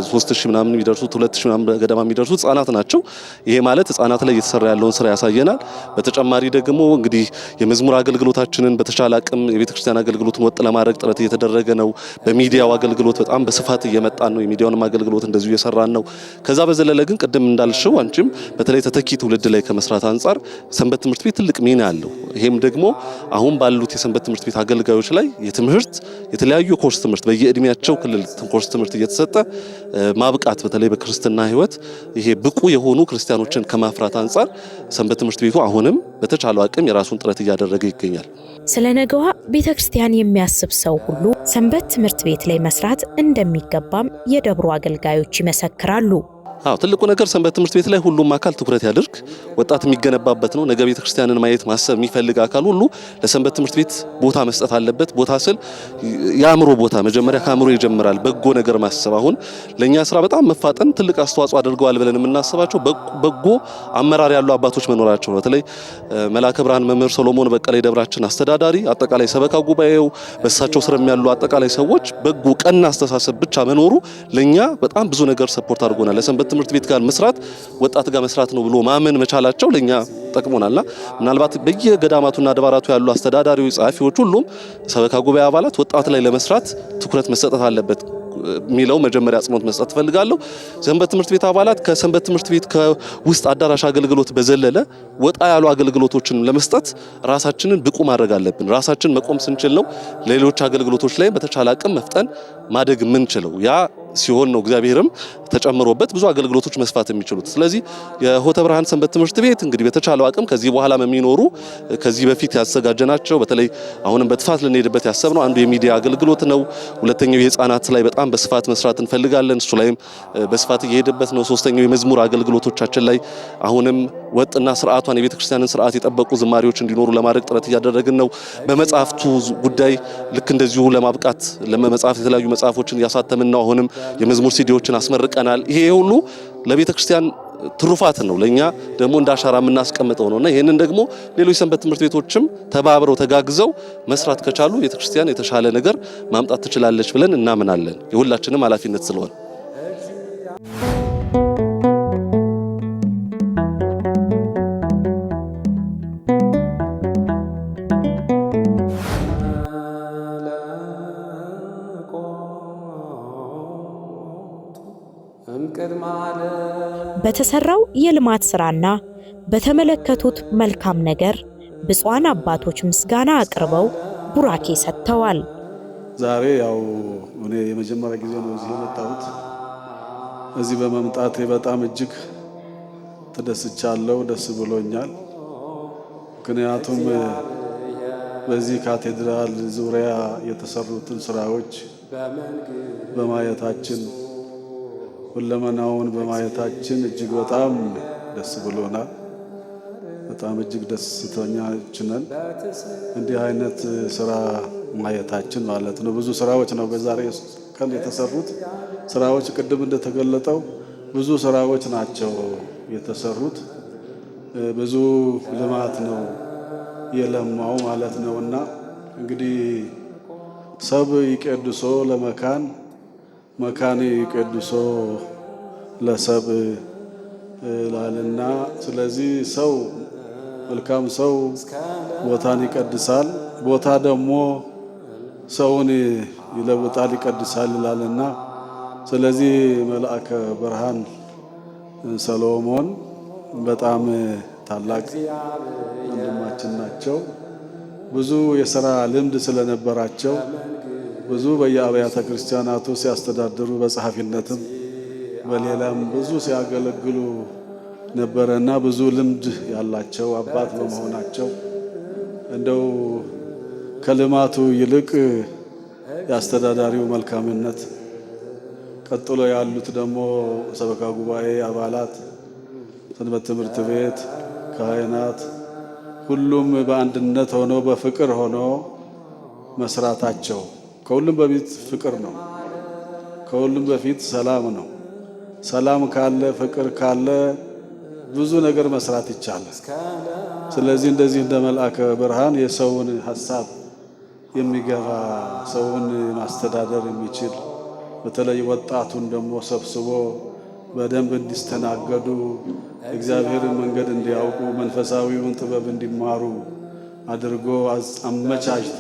3000 ምናምን የሚደርሱት 2000 ምናምን ገደማ የሚደርሱት ህጻናት ናቸው። ይሄ ማለት ህጻናት ላይ እየተሰራ ያለውን ስራ ያሳየናል። በተጨማሪ ደግሞ እንግዲህ የመዝሙር አገልግሎታችንን በተሻለ አቅም የቤተክርስቲያን አገልግሎትን ወጥ ለማድረግ ጥረት እየተደረገ ነው። በሚዲያው አገልግሎት በጣም በስፋት እየመጣን ነው። የሚዲያውንም አገልግሎት እንደዚሁ እየሰራን ነው። ከዛ በዘለለ ግን ቅድም እንዳልሽው አንቺም በተለይ ተተኪ ትውልድ ላይ ከመስራት አንጻር ሰንበት ትምህርት ቤት ትልቅ ሚና አለው። ይሄም ደግሞ አሁን ባሉት የሰንበት ትምህርት ቤት አገልጋዮች ላይ የትምህርት የተለያዩ ኮርስ ትምህርት በየእድሜያቸው ክልል ኮርስ ትምህርት እየተሰጠ ማብቃት በተለይ በክርስትና ህይወት ይሄ ብቁ የሆኑ ክርስቲያኖችን ከማፍራት አንጻር ሰንበት ትምህርት ቤቱ አሁንም በተቻለው አቅም የራሱን ጥረት እያደረገ ይገኛል። ስለ ነገዋ ቤተክርስቲያን የሚያስብ ሰው ሁሉ ሰንበት ትምህርት ቤት ላይ መስራት እንደሚገባም የደብሩ አገልጋዮች ይመሰክራሉ። ትልቁ ነገር ሰንበት ትምህርት ቤት ላይ ሁሉም አካል ትኩረት ያድርግ። ወጣት የሚገነባበት ነው። ነገ ቤተክርስቲያንን ማየት ማሰብ የሚፈልግ አካል ሁሉ ለሰንበት ትምህርት ቤት ቦታ መስጠት አለበት። ቦታ ስል የአእምሮ ቦታ መጀመሪያ ከአእምሮ ይጀምራል። በጎ ነገር ማሰብ አሁን ለኛ ስራ በጣም መፋጠን ትልቅ አስተዋጽኦ አድርገዋል ብለን የምናስባቸው በጎ አመራር ያሉ አባቶች መኖራቸው ነው። በተለይ መላከ ብርሃን መምህር ሶሎሞን በቀለ የደብራችን አስተዳዳሪ፣ አጠቃላይ ሰበካ ጉባኤው በእሳቸው ስር ያሉ አጠቃላይ ሰዎች በጎ ቀና አስተሳሰብ ብቻ መኖሩ ለኛ በጣም ብዙ ነገር ሰፖርት አድርጎናል። ለሰንበት ትምህርት ቤት ጋር መስራት ወጣት ጋር መስራት ነው ብሎ ማመን መቻላቸው ለኛ ጠቅሞናልና ምናልባት በየገዳማቱና አድባራቱ ያሉ አስተዳዳሪዎች፣ ጸሐፊዎች ሁሉም ሰበካ ጉባኤ አባላት ወጣት ላይ ለመስራት ትኩረት መስጠት አለበት ሚለው መጀመሪያ አጽንኦት መስጠት ፈልጋለሁ። ሰንበት ትምህርት ቤት አባላት ከሰንበት ትምህርት ቤት ከውስጥ አዳራሽ አገልግሎት በዘለለ ወጣ ያሉ አገልግሎቶችን ለመስጠት ራሳችንን ብቁ ማድረግ አለብን። ራሳችን መቆም ስንችል ነው ሌሎች አገልግሎቶች ላይ በተቻለ አቅም መፍጠን ማደግ የምንችለው። ያ ሲሆን ነው እግዚአብሔርም ተጨምሮበት ብዙ አገልግሎቶች መስፋት የሚችሉት። ስለዚህ የሆተ ብርሃን ሰንበት ትምህርት ቤት እንግዲህ በተቻለው አቅም ከዚህ በኋላ የሚኖሩ ከዚህ በፊት ያዘጋጀናቸው በተለይ አሁንም በጥፋት ልንሄድበት ያሰብነው አንዱ የሚዲያ አገልግሎት ነው። ሁለተኛው የህፃናት ላይ በጣም በስፋት መስራት እንፈልጋለን። እሱ ላይም በስፋት እየሄደበት ነው። ሶስተኛው የመዝሙር አገልግሎቶቻችን ላይ አሁንም ወጥና ስርዓቷን የቤተክርስቲያንን ስርዓት የጠበቁ ዝማሬዎች እንዲኖሩ ለማድረግ ጥረት እያደረግን ነው። በመጽሐፍቱ ጉዳይ ልክ እንደዚሁ ለማብቃት ለመጽሐፍ የተለያዩ መጽሐፎችን ያሳተምን ነው። አሁንም የመዝሙር ሲዲዎችን አስመርቀናል። ይሄ ሁሉ ለቤተክርስቲያን ትሩፋት ነው፣ ለኛ ደግሞ እንዳሻራ የምናስቀምጠው ነውና ይሄንን ደግሞ ሌሎች ሰንበት ትምህርት ቤቶችም ተባብረው ተጋግዘው መስራት ከቻሉ ቤተክርስቲያን የተሻለ ነገር ማምጣት ትችላለች ብለን እናምናለን። የሁላችንም ኃላፊነት ስለሆነ በተሰራው የልማት ስራና በተመለከቱት መልካም ነገር ብፁዓን አባቶች ምስጋና አቅርበው ቡራኬ ሰጥተዋል። ዛሬ ያው እኔ የመጀመሪያ ጊዜ ነው እዚህ የመጣሁት። እዚህ በመምጣቴ በጣም እጅግ ተደስቻለሁ፣ ደስ ብሎኛል። ምክንያቱም በዚህ ካቴድራል ዙሪያ የተሰሩትን ስራዎች በማየታችን ሁለመናውን በማየታችን እጅግ በጣም ደስ ብሎናል። በጣም እጅግ ደስተኞች ነን። እንዲህ አይነት ስራ ማየታችን ማለት ነው። ብዙ ስራዎች ነው በዛሬ ቀን የተሰሩት ስራዎች። ቅድም እንደተገለጠው ብዙ ስራዎች ናቸው የተሰሩት። ብዙ ልማት ነው የለማው ማለት ነውና እንግዲህ ሰብ ይቀድሶ ለመካን መካን ይቀድሶ ለሰብ ላልና ስለዚህ ሰው መልካም ሰው ቦታን ይቀድሳል፣ ቦታ ደግሞ ሰውን ይለውጣል ይቀድሳል ይላልና ስለዚህ መልአከ ብርሃን ሰሎሞን በጣም ታላቅ ወንድማችን ናቸው። ብዙ የሥራ ልምድ ስለነበራቸው ብዙ በየአብያተ ክርስቲያናቱ ሲያስተዳድሩ በጸሐፊነትም በሌላም ብዙ ሲያገለግሉ ነበረና ብዙ ልምድ ያላቸው አባት በመሆናቸው እንደው ከልማቱ ይልቅ የአስተዳዳሪው መልካምነት ቀጥሎ ያሉት ደግሞ ሰበካ ጉባኤ አባላት፣ ሰንበት ትምህርት ቤት ካህናት ሁሉም በአንድነት ሆኖ በፍቅር ሆኖ መስራታቸው ከሁሉም በፊት ፍቅር ነው። ከሁሉም በፊት ሰላም ነው። ሰላም ካለ ፍቅር ካለ ብዙ ነገር መስራት ይቻላል። ስለዚህ እንደዚህ እንደ መልአከ ብርሃን የሰውን ሐሳብ የሚገባ ሰውን ማስተዳደር የሚችል በተለይ ወጣቱን ደግሞ ሰብስቦ በደንብ እንዲስተናገዱ እግዚአብሔርን መንገድ እንዲያውቁ መንፈሳዊውን ጥበብ እንዲማሩ አድርጎ አመቻችቶ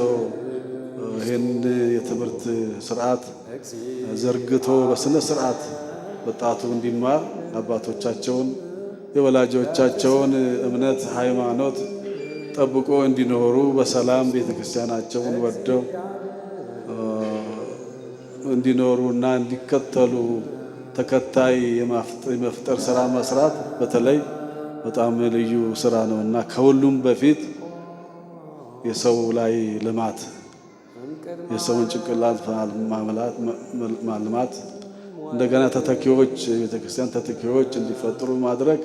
ይህን የትምህርት ስርዓት ዘርግቶ በስነ ስርዓት ወጣቱ እንዲማር አባቶቻቸውን የወላጆቻቸውን እምነት ሃይማኖት ጠብቆ እንዲኖሩ በሰላም ቤተክርስቲያናቸውን ወደው እንዲኖሩና እንዲከተሉ ተከታይ የመፍጠር ስራ መስራት በተለይ በጣም ልዩ ስራ ነውና ከሁሉም በፊት የሰው ላይ ልማት የሰውን ጭንቅላት ማልማት እንደገና ተተኪዎች የቤተክርስቲያን ተተኪዎች እንዲፈጥሩ ማድረግ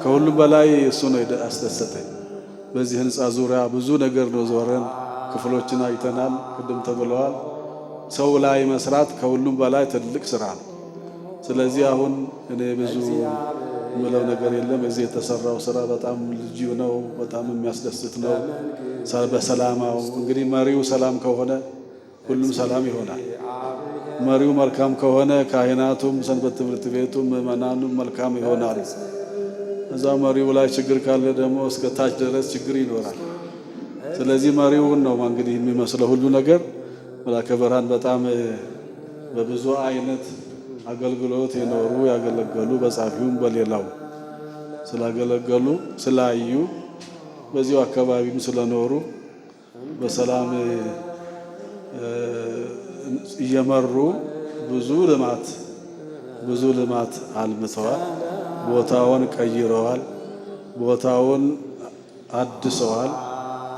ከሁሉም በላይ እሱ ነው ያስደሰተኝ። በዚህ ህንጻ ዙሪያ ብዙ ነገር ነው ዞረን ክፍሎችን አይተናል። ቅድም ተብለዋል። ሰው ላይ መስራት ከሁሉም በላይ ትልቅ ስራ ነው። ስለዚህ አሁን እኔ ብዙ ምለው ነገር የለም። እዚህ የተሰራው ስራ በጣም ልዩ ነው፣ በጣም የሚያስደስት ነው። በሰላማው እንግዲህ መሪው ሰላም ከሆነ ሁሉም ሰላም ይሆናል። መሪው መልካም ከሆነ ካህናቱም ሰንበት ትምህርት ቤቱም ምእመናኑም መልካም ይሆናል። እዛ መሪው ላይ ችግር ካለ ደግሞ እስከ ታች ድረስ ችግር ይኖራል። ስለዚህ መሪውን ነው እንግዲህ የሚመስለው ሁሉ ነገር። መልአከ ብርሃን በጣም በብዙ አይነት አገልግሎት የኖሩ ያገለገሉ በጻፊውም በሌላው ስላገለገሉ ስላዩ በዚሁ አካባቢም ስለኖሩ በሰላም እየመሩ ብዙ ልማት አልምተዋል። ቦታውን ቀይረዋል። ቦታውን አድሰዋል።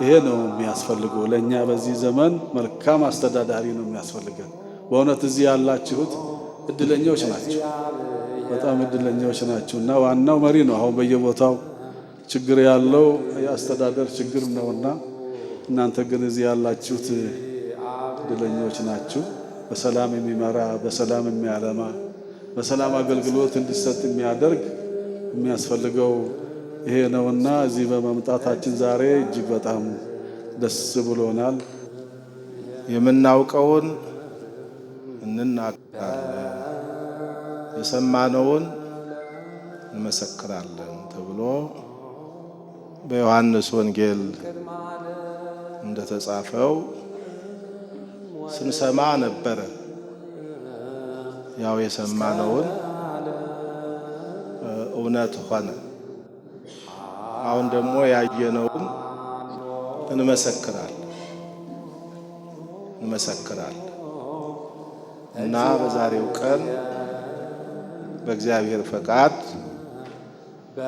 ይሄ ነው የሚያስፈልገው ለኛ በዚህ ዘመን መልካም አስተዳዳሪ ነው የሚያስፈልገን። በእውነት እዚህ ያላችሁት እድለኞች ናቸው፣ በጣም እድለኞች ናቸው እና ዋናው መሪ ነው። አሁን በየቦታው ችግር ያለው የአስተዳደር ችግር ነውና እናንተ ግን እዚህ ያላችሁት እድለኞች ናችሁ። በሰላም የሚመራ በሰላም የሚያለማ በሰላም አገልግሎት እንዲሰጥ የሚያደርግ የሚያስፈልገው ይሄ ነውና እዚህ በመምጣታችን ዛሬ እጅግ በጣም ደስ ብሎናል። የምናውቀውን እንናገራለን፣ የሰማነውን እንመሰክራለን ተብሎ በዮሐንስ ወንጌል እንደተጻፈው ስንሰማ ነበረ። ያው የሰማነውን እውነት ሆነ። አሁን ደግሞ ያየነውን እንመሰክራለን እና በዛሬው ቀን በእግዚአብሔር ፈቃድ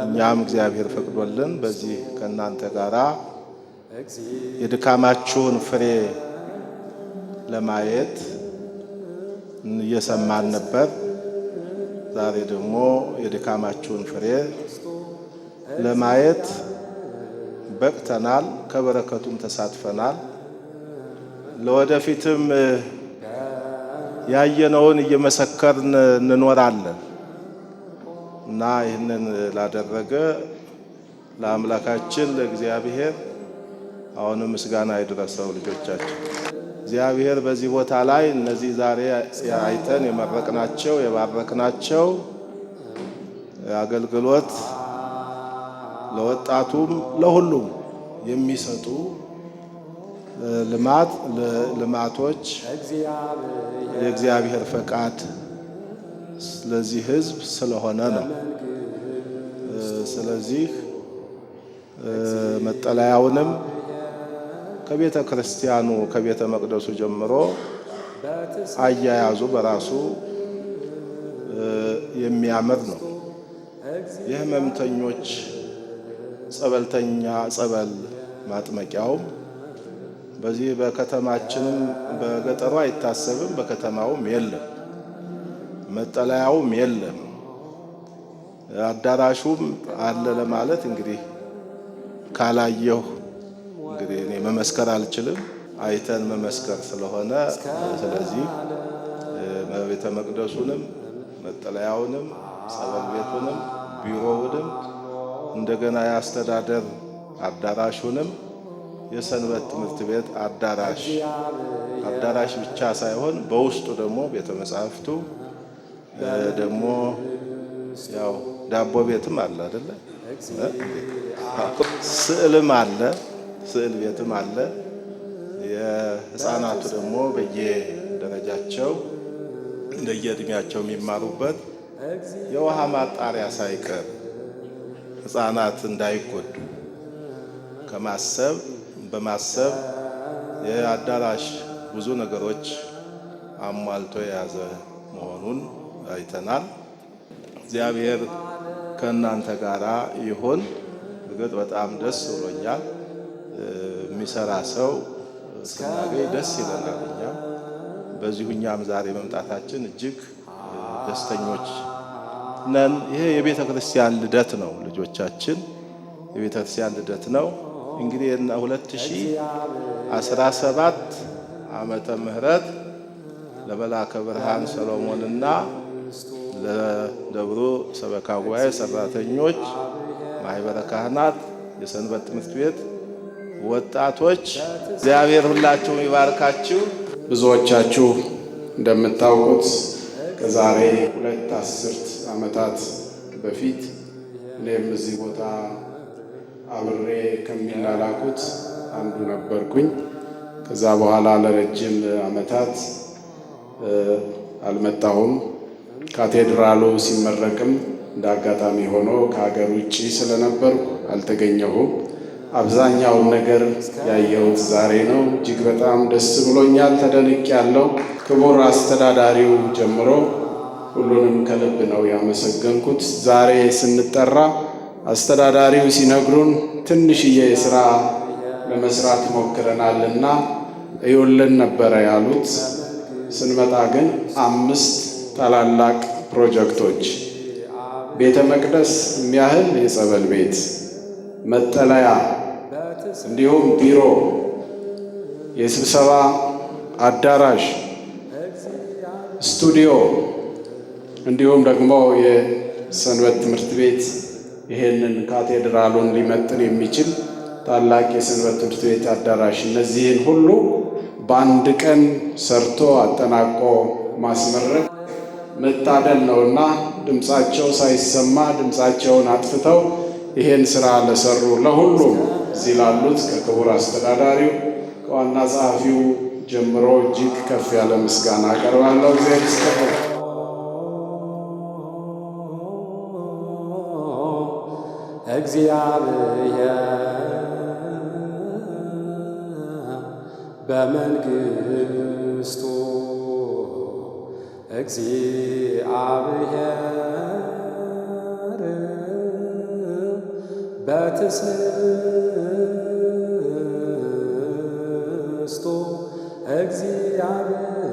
እኛም እግዚአብሔር ፈቅዶልን በዚህ ከእናንተ ጋራ የድካማችሁን ፍሬ ለማየት እየሰማን ነበር። ዛሬ ደግሞ የድካማችሁን ፍሬ ለማየት በቅተናል፣ ከበረከቱም ተሳትፈናል። ለወደፊትም ያየነውን እየመሰከርን እንኖራለን እና ይህንን ላደረገ ለአምላካችን ለእግዚአብሔር አሁንም ምስጋና ይድረሰው። ልጆቻችን እግዚአብሔር በዚህ ቦታ ላይ እነዚህ ዛሬ አይተን የመረቅናቸው የባረክናቸው አገልግሎት ለወጣቱም ለሁሉም የሚሰጡ ልማቶች የእግዚአብሔር ፈቃድ ስለዚህ ሕዝብ ስለሆነ ነው። ስለዚህ መጠለያውንም ከቤተ ክርስቲያኑ ከቤተ መቅደሱ ጀምሮ አያያዙ በራሱ የሚያምር ነው። የህመምተኞች ጸበል ማጥመቂያውም በዚህ በከተማችንም በገጠሩ አይታሰብም፣ በከተማውም የለም፣ መጠለያውም የለም፣ አዳራሹም አለ ለማለት እንግዲህ ካላየሁ እንግዲህ እኔ መመስከር አልችልም። አይተን መመስከር ስለሆነ ስለዚህ ቤተ መቅደሱንም መጠለያውንም ጸበል ቤቱንም ቢሮውንም እንደገና የአስተዳደር አዳራሹንም የሰንበት ትምህርት ቤት አዳራሽ ብቻ ሳይሆን በውስጡ ደግሞ ቤተ መጻሕፍቱ ደግሞ ያው ዳቦ ቤትም አለ አይደለ? ስዕልም አለ፣ ስዕል ቤትም አለ። የህፃናቱ ደግሞ በየደረጃቸው እንደየእድሜያቸው የሚማሩበት የውሃ ማጣሪያ ሳይቀር ህፃናት እንዳይጎዱ በማሰብ የአዳራሽ ብዙ ነገሮች አሟልቶ የያዘ መሆኑን አይተናል። እግዚአብሔር ከእናንተ ጋራ ይሁን። እርግጥ በጣም ደስ ብሎኛል። የሚሰራ ሰው ስናገኝ ደስ ይለናል። እኛም ዛሬ መምጣታችን እጅግ ደስተኞች ነን። ይሄ የቤተ ክርስቲያን ልደት ነው። ልጆቻችን የቤተ ክርስቲያን ልደት ነው። እንግዲህ 2017 ዓመተ ምህረት ለመልአከ ብርሃን ሰሎሞንና ለደብሩ ሰበካ ጉባኤ ሰራተኞች፣ ማህበረ ካህናት፣ የሰንበት ትምህርት ቤት ወጣቶች እግዚአብሔር ሁላችሁም ይባርካችሁ። ብዙዎቻችሁ እንደምታውቁት ከዛሬ 2 አስርት ዓመታት በፊት እኔም እዚህ ቦታ አብሬ ከሚላላኩት አንዱ ነበርኩኝ። ከዛ በኋላ ለረጅም ዓመታት አልመጣሁም። ካቴድራሉ ሲመረቅም እንደ አጋጣሚ ሆኖ ከሀገር ውጭ ስለነበርኩ አልተገኘሁም። አብዛኛውን ነገር ያየሁት ዛሬ ነው። እጅግ በጣም ደስ ብሎኛል፣ ተደንቄያለሁ። ክቡር አስተዳዳሪው ጀምሮ ሁሉንም ከልብ ነው ያመሰገንኩት። ዛሬ ስንጠራ አስተዳዳሪው ሲነግሩን ትንሽዬ ስራ ለመስራት ሞክረናልና እዩልን ነበረ ያሉት። ስንመጣ ግን 5 ታላላቅ ፕሮጀክቶች፣ ቤተ መቅደስ የሚያህል የጸበል ቤት፣ መጠለያ፣ እንዲሁም ቢሮ፣ የስብሰባ አዳራሽ፣ ስቱዲዮ እንዲሁም ደግሞ የሰንበት ትምህርት ቤት ይሄንን ካቴድራሉን ሊመጥን የሚችል ታላቅ የሰንበት ትምህርት ቤት አዳራሽ፣ እነዚህን ሁሉ በአንድ ቀን ሰርቶ አጠናቆ ማስመረቅ መታደል ነውና ድምፃቸው ሳይሰማ ድምፃቸውን አጥፍተው ይሄን ስራ ለሰሩ ለሁሉም እዚህ ላሉት ከክቡር አስተዳዳሪው ከዋና ጸሐፊው ጀምሮ እጅግ ከፍ ያለ ምስጋና አቀርባለሁ። እግዚአብሔር ይስጥልኝ። እግዚአብሔር በመንግሥቱ እግዚአብሔር በትዕግሥቱ እግዚአብሔር